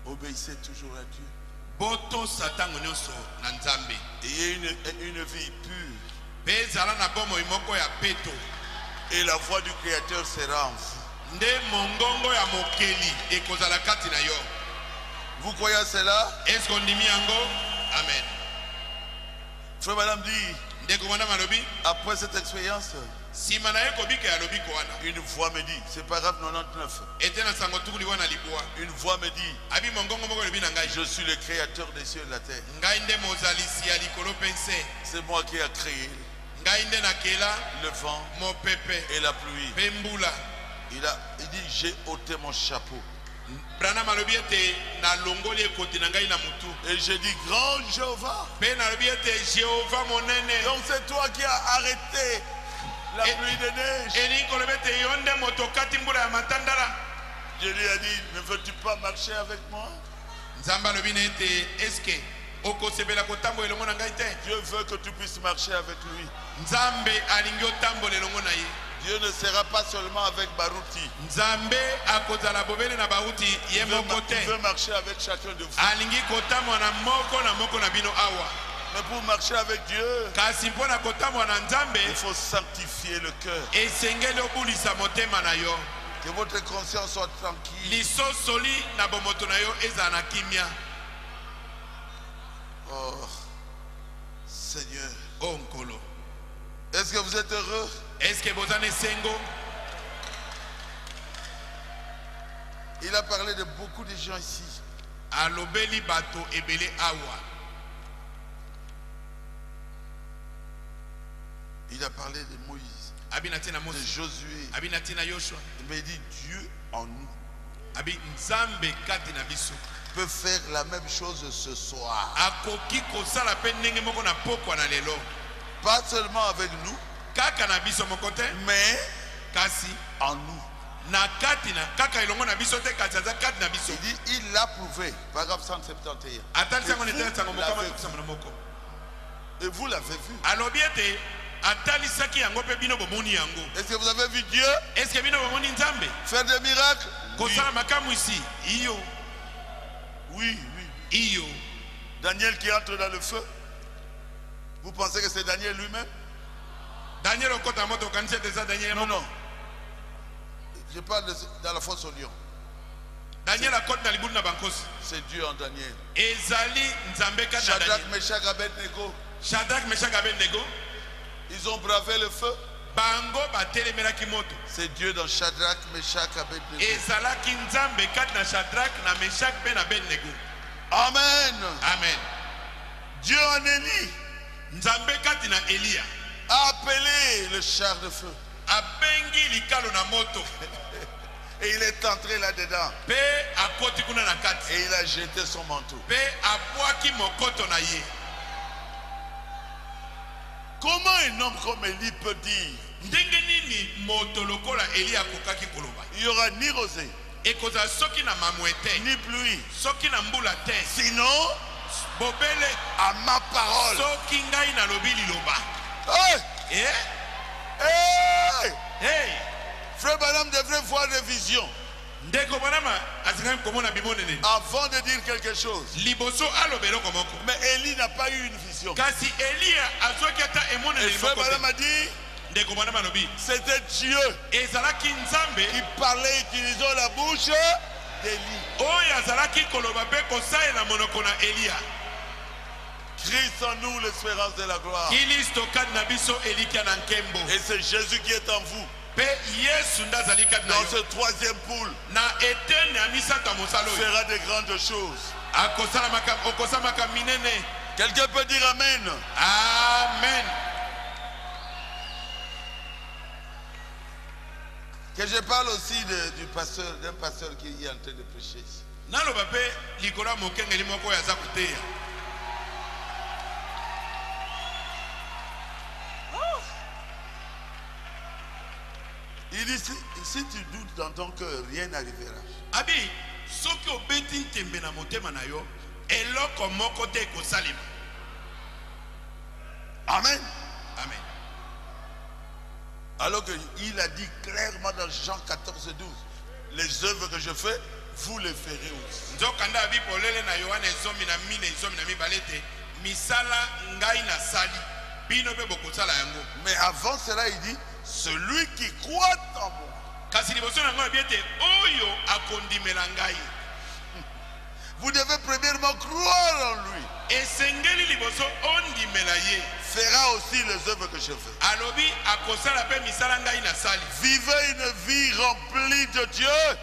obéissez toujours à Dieu. Ayez une vie pure. Et la voix du Créateur sera en vous. Vous croyez à cela? Amen. Frère Madame dit, après cette expérience, une voix me dit, c'est paragraphe 99. Une voix me dit, je suis le créateur des cieux et de la terre. C'est moi qui ai créé le vent et la pluie. Il dit, j'ai ôté mon chapeau. Et j'ai dit, grand Jéhovah. Donc c'est toi qui as arrêté la pluie de neige. Je lui ai dit, ne veux-tu pas marcher avec moi? Dieu veut que tu puisses marcher avec lui. Dieu ne sera pas seulement avec Baruti. Il veut marcher avec chacun de vous. Mais pour marcher avec Dieu, il faut sanctifier le cœur. Que votre conscience soit tranquille. Oh, Seigneur. Est-ce que vous êtes heureux? Il a parlé de beaucoup de gens ici. Il a parlé de Moïse, de Josué. Mais il dit Dieu en nous peut faire la même chose ce soir. Pas seulement avec nous, mais en nous. Il dit, il l'a prouvé. Paragraphe 171. Et vous l'avez vu. Est-ce que vous avez vu Dieu faire des miracles? Oui. Daniel qui entre dans le feu. Vous pensez que c'est Daniel lui-même? Non. Je parle dans la fosse au lion. C'est Dieu en Daniel. Shadrach, Meshach, Abednego. Ils ont bravé le feu. C'est Dieu dans Shadrach, Meshach, Abednego. Amen. Dieu en Élie a appelé le char de feu. Et il est entré là-dedans. Et il a jeté son manteau. Comment un homme comme Élie peut dire il n'y aura ni rosée, ni pluie, sinon à ma parole. Hey! Hey! Hey! Frère Branham devrait voir des visions avant de dire quelque chose. Mais Élie n'a pas eu une vision. Et Frère Branham a dit c'était Dieu qui parlait utilisant la bouche d'Élie. Christ en nous l'espérance de la gloire. Et c'est Jésus qui est en vous. Dans ce troisième poule fera de grandes choses. Quelqu'un peut dire Amen. Amen. Que je parle aussi d'un pasteur qui est en train de prêcher ici. Il dit, si tu doutes dans ton cœur, rien n'arrivera. Amen. Amen. Alors qu'il a dit clairement dans Jean 14, 12, les œuvres que je fais, vous les ferez aussi. Mais avant cela, il dit, celui qui croit en moi. Vous devez premièrement croire en lui. Fera aussi les œuvres que je fais. Vivez une vie remplie de Dieu.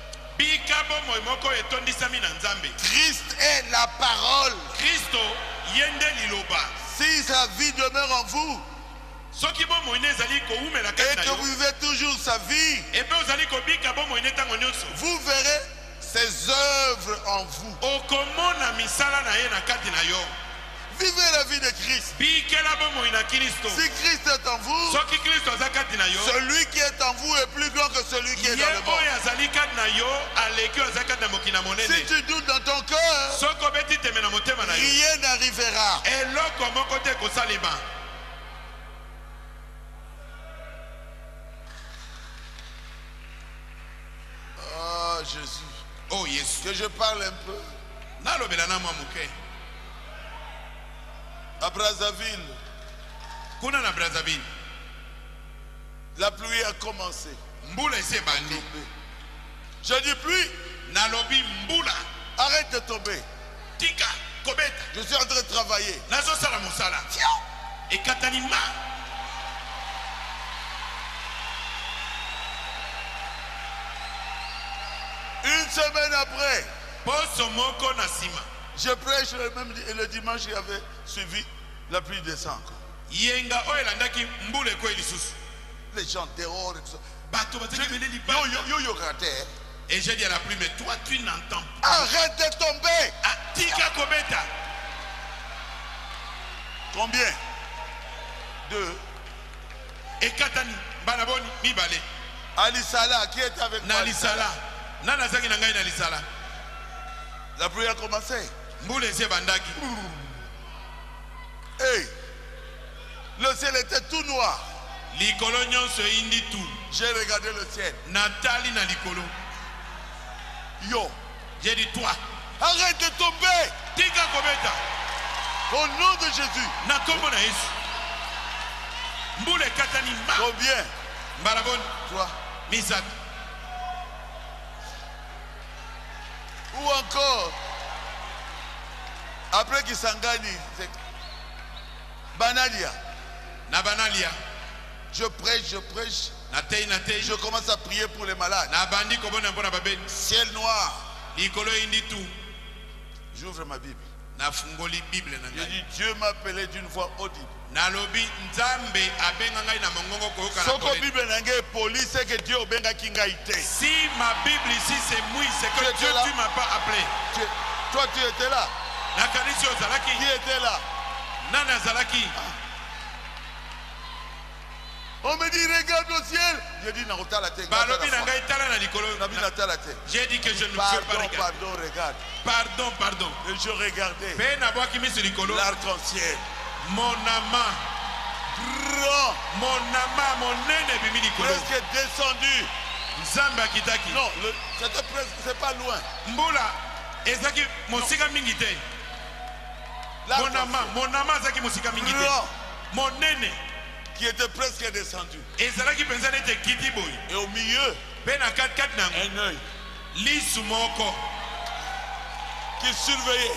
Christ est la parole. Si sa vie demeure en vous et que vous vivez toujours sa vie, vous verrez ses œuvres en vous. Vivez la vie de Christ. Si Christ est en vous, celui qui est en vous est plus grand que celui qui est dans le monde. Si tu doutes dans ton cœur, rien n'arrivera. Oh Jésus. Oh yes. Que je parle un peu. À Brazzaville, la pluie a commencé. Je dis pluie. Arrête de tomber. Je suis en train de travailler. Une semaine après, je prêche le dimanche, il y avait suivi, la pluie descend encore. Les gens dehors et tout ça. Yo raté. Et j'ai dit à la pluie, mais toi tu n'entends pas. Arrête de tomber. Combien? 2. Et Katani, Banaboni, Mibale. Alisala, qui est avec moi? Alisala. La pluie a commencé. Hey, le ciel était tout noir. J'ai regardé le ciel. Yo, j'ai dit toi, arrête de tomber. Au nom de Jésus. Combien? Toi. Ou encore, après Kisangani, Banalia. Je prêche. Je commence à prier pour les malades. Ciel noir. J'ouvre ma Bible. J'ai dit, Dieu m'a appelé d'une voix audible. Si ma Bible ici c'est mouille, c'est que Dieu tu m'as pas appelé. Toi tu étais là. Qui était là? Nana Zalaki. On me dit regarde au ciel. J'ai dit non, j'ai dit que je ne peux pas regarder. Pardon, regarde. Pardon. Et je regardais l'arc-en-ciel. Mon amant. Presque descendu. Non, c'était presque, c'est pas loin. Mbula, ezaki mosika mingite. Mon amant ezaki mosika mingite. Mon nene qui était presque descendu. Et au milieu, un œil qui surveillait.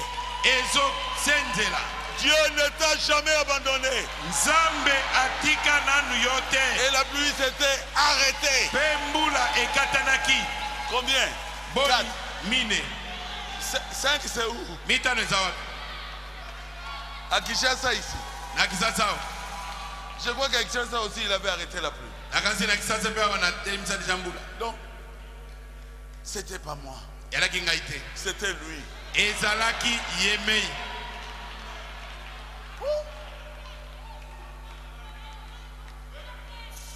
Dieu ne t'a jamais abandonné. Et la pluie s'était arrêtée. Combien? 4. 5 c'est où? À Kinshasa ici. Je crois qu'avec ça aussi, il avait arrêté la pluie. Donc, c'était pas moi. C'était lui.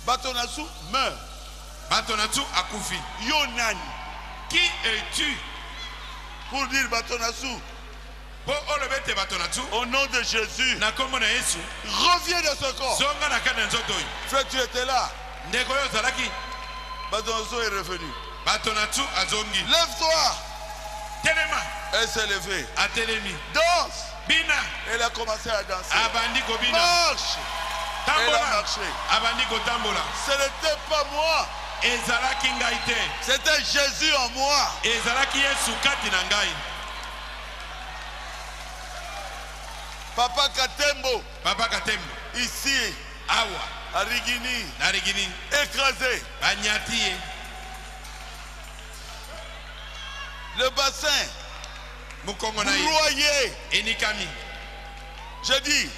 Batonasu meurt. Batonasu akufi. Yonan. Qui es-tu? Pour dire Batonasu. Au nom de Jésus, reviens de ce corps. Frère, tu étais là. Batonasu est revenu. Lève-toi. Elle s'est levée. Danse. Elle a commencé à danser. Marche. Elle a marché. Ce n'était pas moi. C'était Jésus en moi. Papa Katembo. Ici. À Rigini. Écrasé. Le bassin. Broyé. Je dis.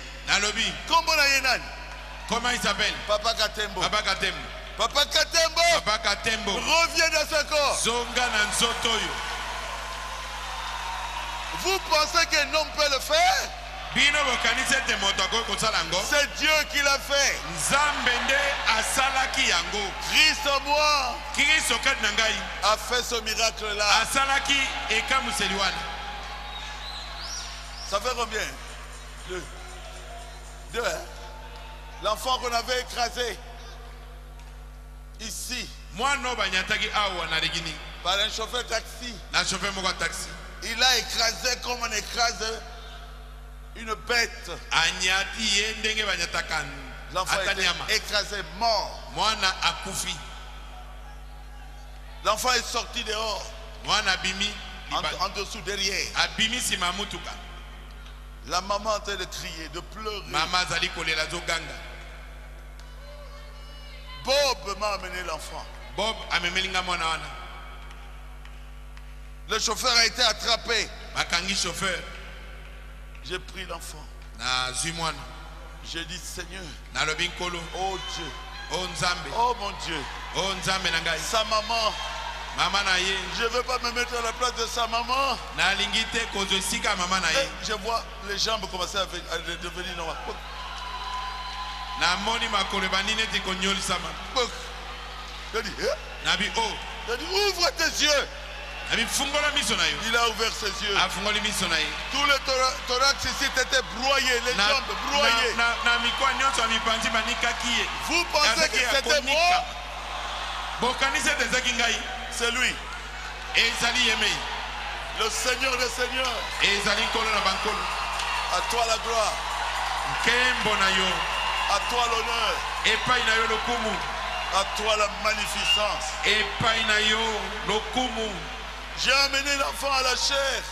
Comment il s'appelle? Papa Katembo. Reviens dans ce corps. Vous pensez qu'un homme peut le faire? C'est Dieu qui l'a fait. Christ en moi a fait ce miracle-là. Ça fait combien? 2. Hein? L'enfant qu'on avait écrasé ici par un chauffeur taxi. Il a écrasé comme on écrase une bête. L'enfant était écrasé, mort. L'enfant est sorti dehors. En dessous, derrière. La maman est en train de crier, de pleurer. Bob m'a amené l'enfant. Le chauffeur a été attrapé. J'ai pris l'enfant. J'ai dit Seigneur. Oh Dieu. Oh mon Dieu. Sa maman. Je ne veux pas me mettre à la place de sa maman. Et je vois les jambes commencer à devenir noires. Je dis, ouvre tes yeux. Il a ouvert ses yeux. Tout le thorax ici était broyé, les jambes broyées. Vous pensez que c'était moi? C'est lui. Le Seigneur des Seigneurs. À toi la gloire. À toi l'honneur. À toi la magnificence. J'ai amené l'enfant à la chair.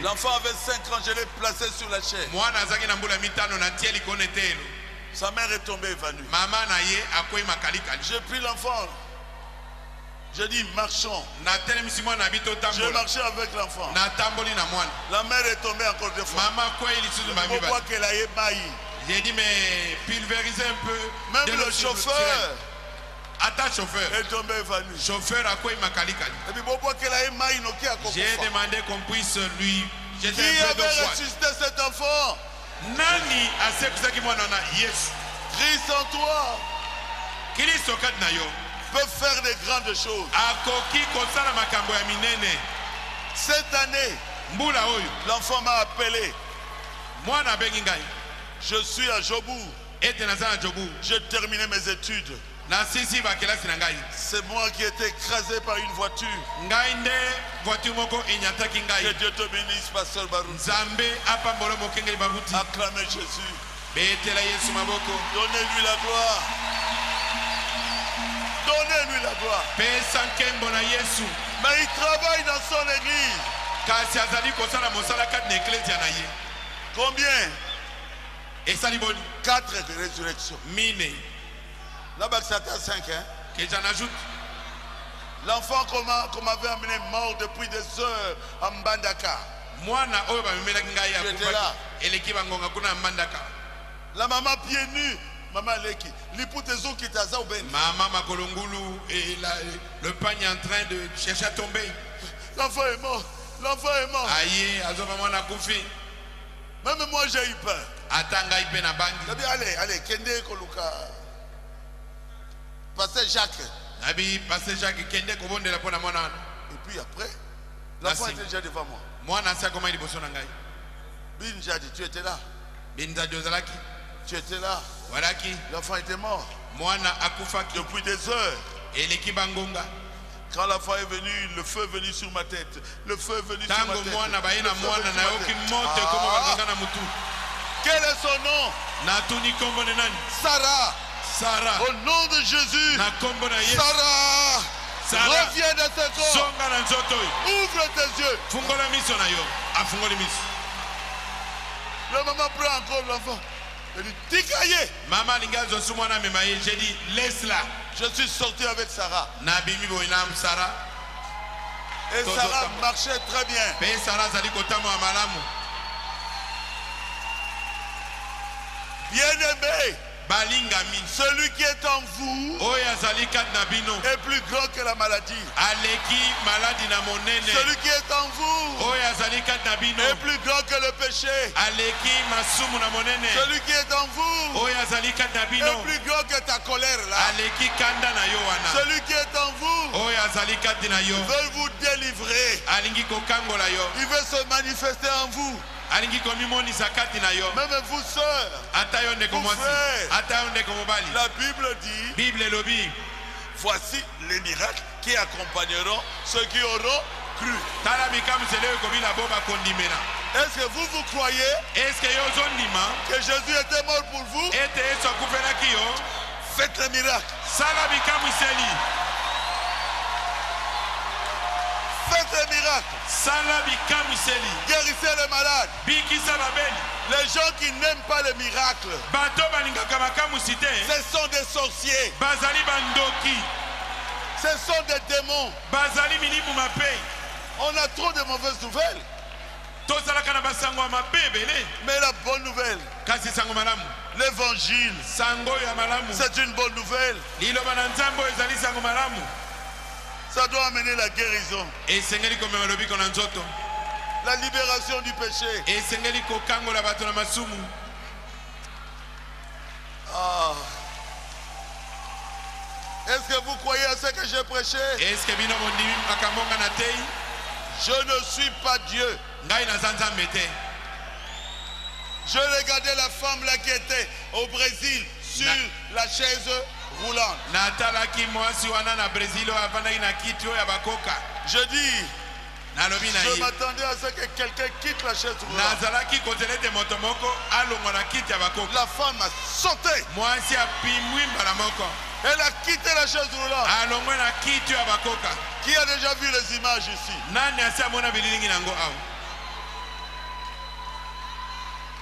L'enfant avait 5 ans, je l'ai placé sur la chair. Sa mère est tombée évanouie. J'ai pris l'enfant. Je dis marchons. Je marchais avec l'enfant. La mère est tombée encore deux fois. J'ai dit mais pulvérisez un peu. Même le chauffeur. Est tombé évanoui. Chauffeur à quoi il m'a calicali. J'ai demandé qu'on puisse lui jeter un peu d'eau froide. Qui avait ressuscité cet enfant? Nani a ce qui m'a donné? Yes. Christ en toi peut faire de grandes choses. Cette année, l'enfant m'a appelé. Je suis à Jobou. J'ai terminé mes études. C'est moi qui ai été écrasé par une voiture. Que Dieu te bénisse, pasteur Barou. Acclamez Jésus. Donnez-lui la gloire. Donnez-lui la gloire. Mais il travaille dans son église. Combien? 4 résurrections. Là-bas, c'était à 5. Hein? Que j'en ajoute. L'enfant qu'on m'avait amené mort depuis des heures à Mbandaka. Tu étais là. La maman pieds nus. Maman Leki. Maman Makolongulu et le pagne est en train de chercher à tomber. L'enfant est mort. L'enfant est mort. Aïe, même moi j'ai eu peur. Allez, Kende Koluka. Pasteur Jacques. Et puis après, l'enfant était déjà devant moi. Binjadi, tu étais là. Tu étais là. L'enfant était mort. Depuis des heures. Quand l'enfant est venu, le feu est venu sur ma tête. Le feu est venu sur ma tête. Quel est son nom? Sarah. Au nom de Jésus. Sarah. Reviens dans ce corps. Ouvre tes yeux. La maman prend encore l'enfant. Elle dit, Tikaye. Maman j'ai dit, laisse-la. Je suis sorti avec Sarah. Sarah. Et Sarah marchait très bien. Bien-aimé. Celui qui est en vous est plus grand que la maladie. Celui qui est en vous est plus grand que le péché. Celui qui est en vous est plus grand que ta colère là. Celui qui est en vous veut vous délivrer. Il veut se manifester en vous. Même vous sœurs, vous frères, la Bible dit, voici les miracles qui accompagneront ceux qui auront cru. Est-ce que vous croyez que Jésus était mort pour vous? Faites le miracle. Faites le miracle. Guérissez les malades. Les gens qui n'aiment pas le miracle, ce sont des sorciers. Ce sont des démons. On a trop de mauvaises nouvelles. Mais la bonne nouvelle, l'évangile, c'est une bonne nouvelle. Ça doit amener la guérison. La libération du péché. Ah. Est-ce que vous croyez à ce que j'ai prêché? Je ne suis pas Dieu. Je regardais la femme là qui était au Brésil sur la chaise roulante. Je dis, je m'attendais à ce que quelqu'un quitte la chaise roulante. La femme a sauté. Elle a quitté la chaise roulante. Qui a déjà vu les images ici?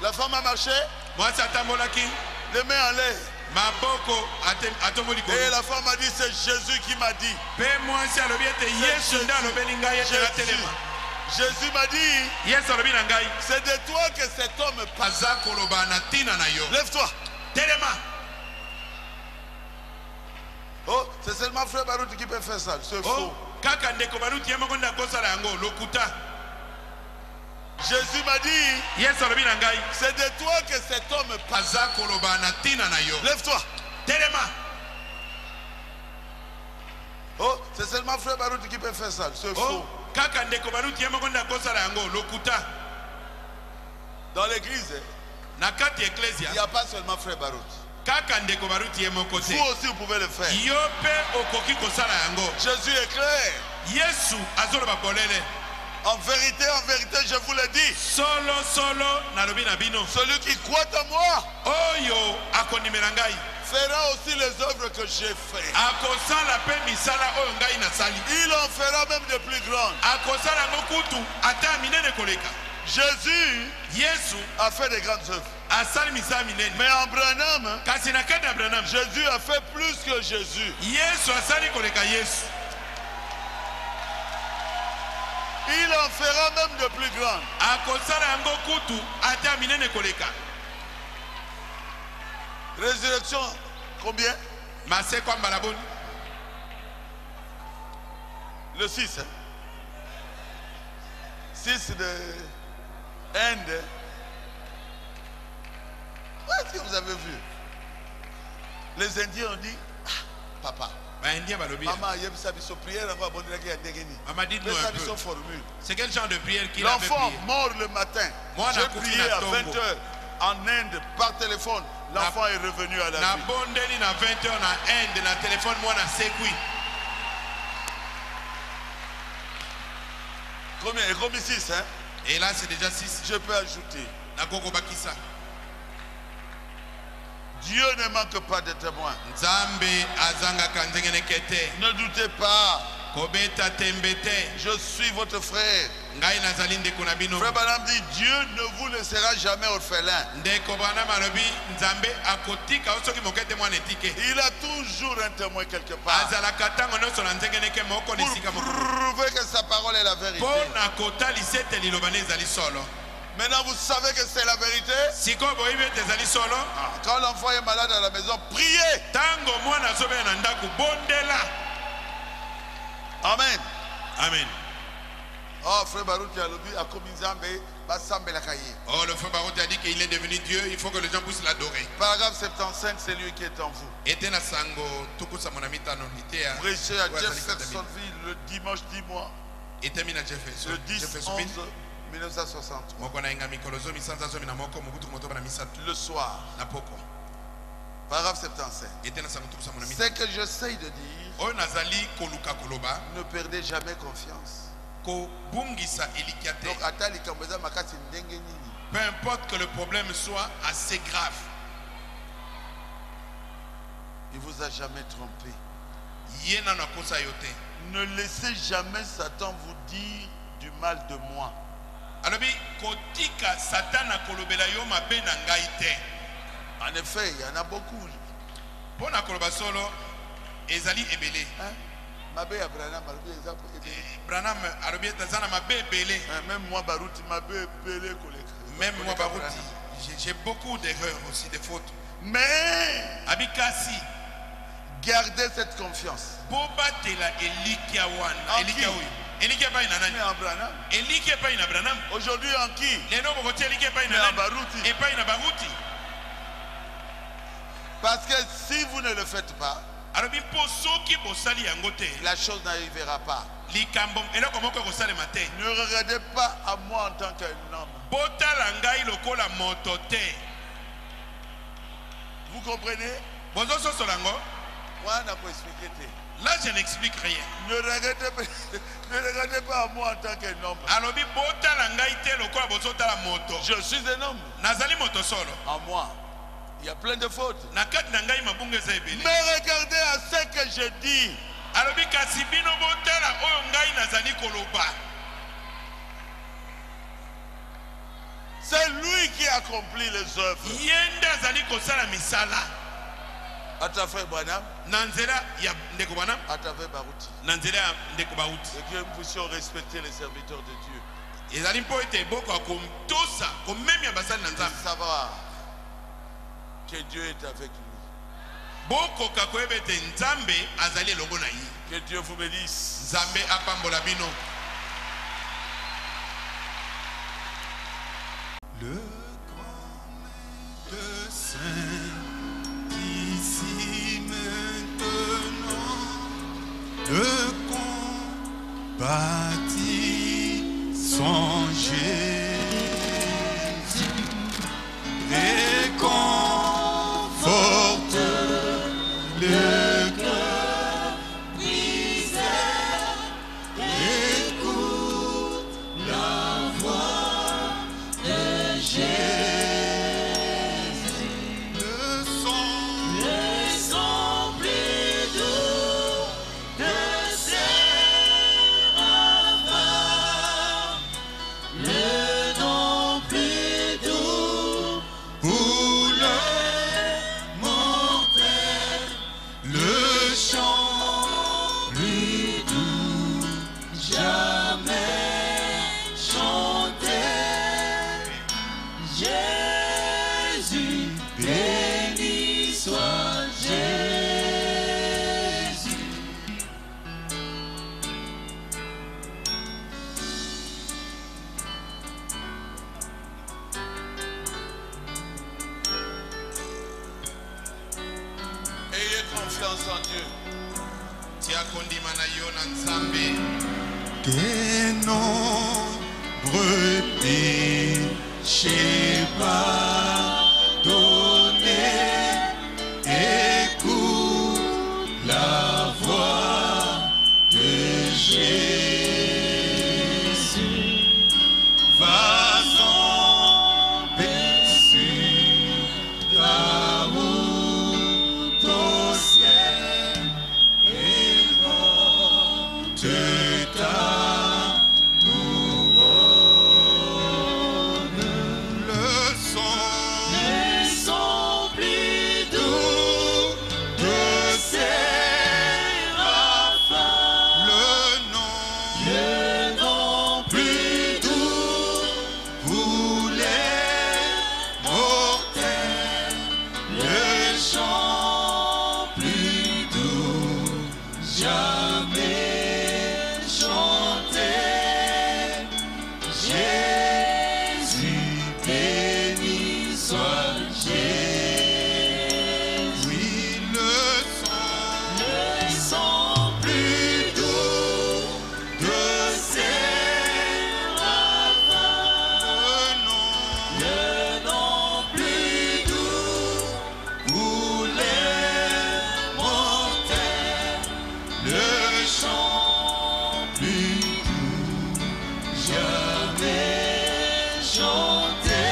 La femme a marché. Les mains en l'air. Et la femme a dit, c'est Jésus qui m'a dit. Jésus m'a dit, c'est de toi que cet homme passe. Lève-toi. Oh, c'est seulement frère Barout qui peut faire ça. C'est faux. Jésus m'a dit, c'est de toi que cet homme passe. Lève-toi. Oh, c'est seulement frère Barout qui peut faire ça. C'est faux. Dans l'église, il n'y a pas seulement frère Barout. Vous aussi vous pouvez le faire. Jésus est clair. En vérité, je vous le dis. Celui qui croit en moi fera aussi les œuvres que j'ai faites. Il en fera même de plus grandes. Jésus a fait des grandes œuvres. Mais en Branham, Jésus a fait plus que Jésus. Il en fera même de plus grandes. Résurrection, combien? Le 6. 6 de Inde. Est-ce que vous avez vu? Les Indiens ont dit, ah, papa. Maman, il y a une prière. C'est quel genre de prière qu'il a fait? L'enfant mort le matin. J'ai prié à 20h en Inde par téléphone. L'enfant est revenu à la vie. Combien? Et combien 6, hein? Et là c'est déjà 6. Je peux ajouter. Dieu ne manque pas de témoins. Ne doutez pas. Je suis votre frère. Frère Branham dit, Dieu ne vous laissera jamais orphelin. Il a toujours un témoin quelque part. Pour prouver que sa parole est la vérité. Maintenant vous savez que c'est la vérité. Quand l'enfant est malade à la maison, priez. Amen. Amen. Oh, frère Barout a commis Zambé. Oh, le frère Barout a dit qu'il est devenu Dieu, il faut que les gens puissent l'adorer. Paragraphe 75, c'est lui qui est en vous. Prêchez à Jeffersonville le dimanche 10 mois. Le 10 11 1960. Le soir. Paragraphe 75. Ce que j'essaye de dire, ne perdez jamais confiance. Donc, peu importe que le problème soit assez grave, il ne vous a jamais trompé. Ne laissez jamais Satan vous dire du mal de moi. En effet, il y en a beaucoup. Même moi, Barouti, même moi, Barouti, j'ai beaucoup d'erreurs aussi, de fautes. Mais gardez cette confiance. Aujourd'hui en qui? Parce que si vous ne le faites pas, la chose n'arrivera pas. Ne regardez pas à moi en tant qu'un homme. Vous comprenez? Là, je n'explique rien. Ne regardez pas à moi en tant qu'un homme. Je suis un homme. En moi, il y a plein de fautes. Mais regardez à ce que je dis. C'est lui qui accomplit les œuvres. À ta frère Branham. Nanzera ya ndeko Branham. À ta frère Barouti. Nanzera ya ndeko Barouti. Et que nous puissions respecter les serviteurs de Dieu. Ezali mpo ete boko akomtosa komemi ya basali na Nzambe. Savoir que Dieu est avec lui. Boko kakoyeba ete Nzambe azali elongo na ye. Que Dieu vous bénisse. Nzambe apambola bino. Le grand médecin ici maintenant, le compatissant Jésus, réconforte le cœur brisé, écoute la voix de Jésus. Le son plus doux de séraphins, le nom plus doux pour le mortel, le chant plus doux jamais chanté. Jésus, béni soit Jésus. Ayez confiance en Dieu. Tia kondima na yo na Nzambe. Tes nombreux péchés pardonnés, écoute la voix de Jésus. Va-t'en paix sur ta route au ciel et porte ta couronne. Le son plus doux de séraphins, le nom plus doux pour les mortels, le chant plus doux jamais chanté. Jésus, béni soit Jésus. Oui, le son plus doux de séraphins, le nom plus doux pour les mortels, le chant plus doux jamais chanté.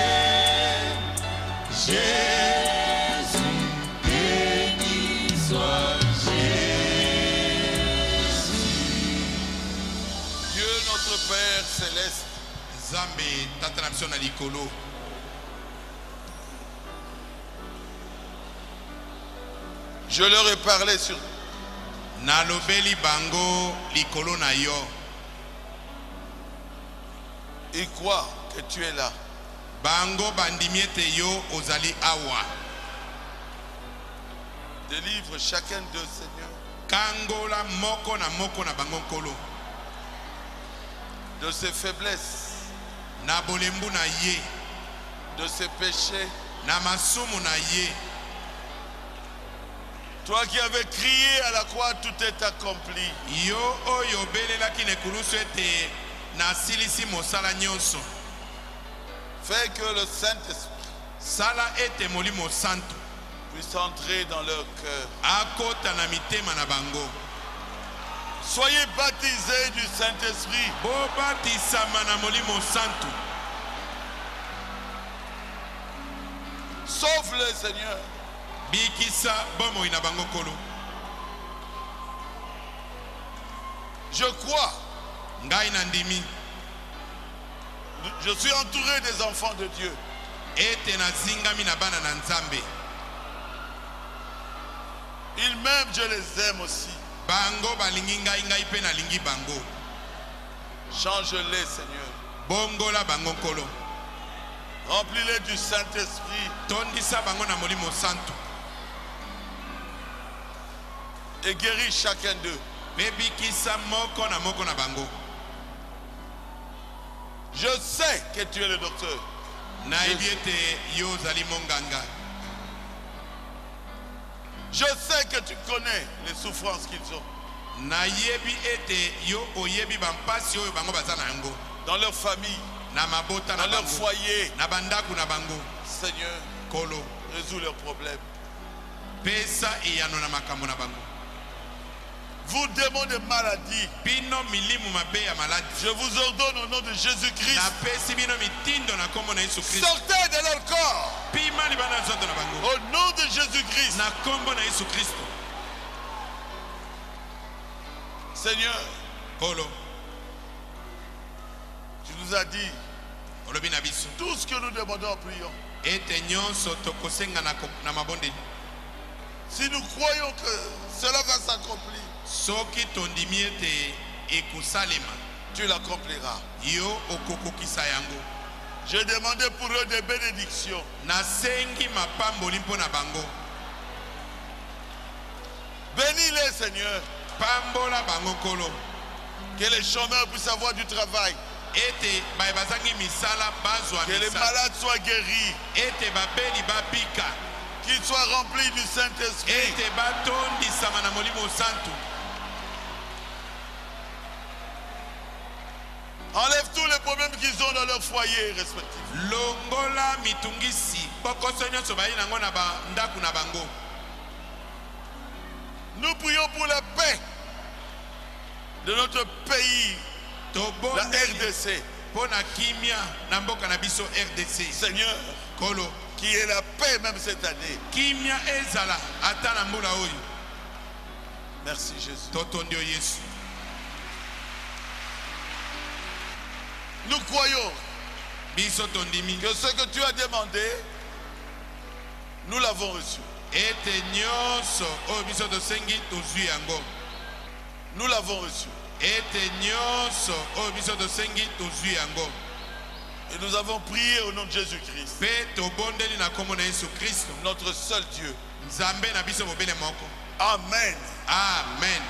Jésus, béni soit Jésus. Dieu notre Père céleste, Nzambe tata na biso na likolo. je leur ai parlé sur Nalobeli bango likolo na yo. ils croient que tu es là. Bango bandimi ete yo ozali awa. Délivre chacun d'eux, Seigneur, Kangola moko na bango nkolo. de ses faiblesses, Na bolembu na ye. de ses péchés. Na masumu na ye. Toi qui avais crié à la croix, tout est accompli. Yo oyo belelaki na ekulusu ete nasilisi mosala nyonso. Fais que le Saint-Esprit Sala ete molimo santo puisse entrer dans leur cœur. akota na mitema na bango. Soyez baptisés du Saint-Esprit. Bobatisama na molimo santo. Sauve-le, Seigneur. Bikisa bomoi na bango kolo. Je crois. Ngai na ndimi. Je suis entouré des enfants de Dieu. Ete na zingami na bana na Nzambe. Ils m'aiment, je les aime aussi. Bango balingi ngai ngai pe na lingi bango. Change-les, Seigneur. Bongola bango kolo. Remplis-les du Saint-Esprit. Tondisa bango na molimo santo. Et guéris chacun d'eux. Bebikisa moko na bango. Je sais que tu es le docteur. Je sais que tu connais les souffrances qu'ils ont. Dans leur famille, dans leur foyer. Seigneur, résous leurs problèmes. Vous démons de maladie, je vous ordonne au nom de Jésus-Christ, sortez de leur corps au nom de Jésus-Christ. Seigneur, tu nous as dit tout ce que nous demandons en priant. Si nous croyons que cela va s'accomplir, tu l'accompliras. Je demandais pour eux des bénédictions. Bénis-les, Seigneur. Que les chômeurs puissent avoir du travail. Que les malades soient guéris. Qu'ils soient remplis du Saint-Esprit. Enlève tous les problèmes qu'ils ont dans leur foyer respectif. Nous prions pour la paix de notre pays, la RDC. Seigneur, qui est la paix même cette année. Merci Jésus. Nous croyons que ce que tu as demandé, nous l'avons reçu. Nous l'avons reçu. Et nous avons prié au nom de Jésus-Christ, notre seul Dieu. Amen. Amen.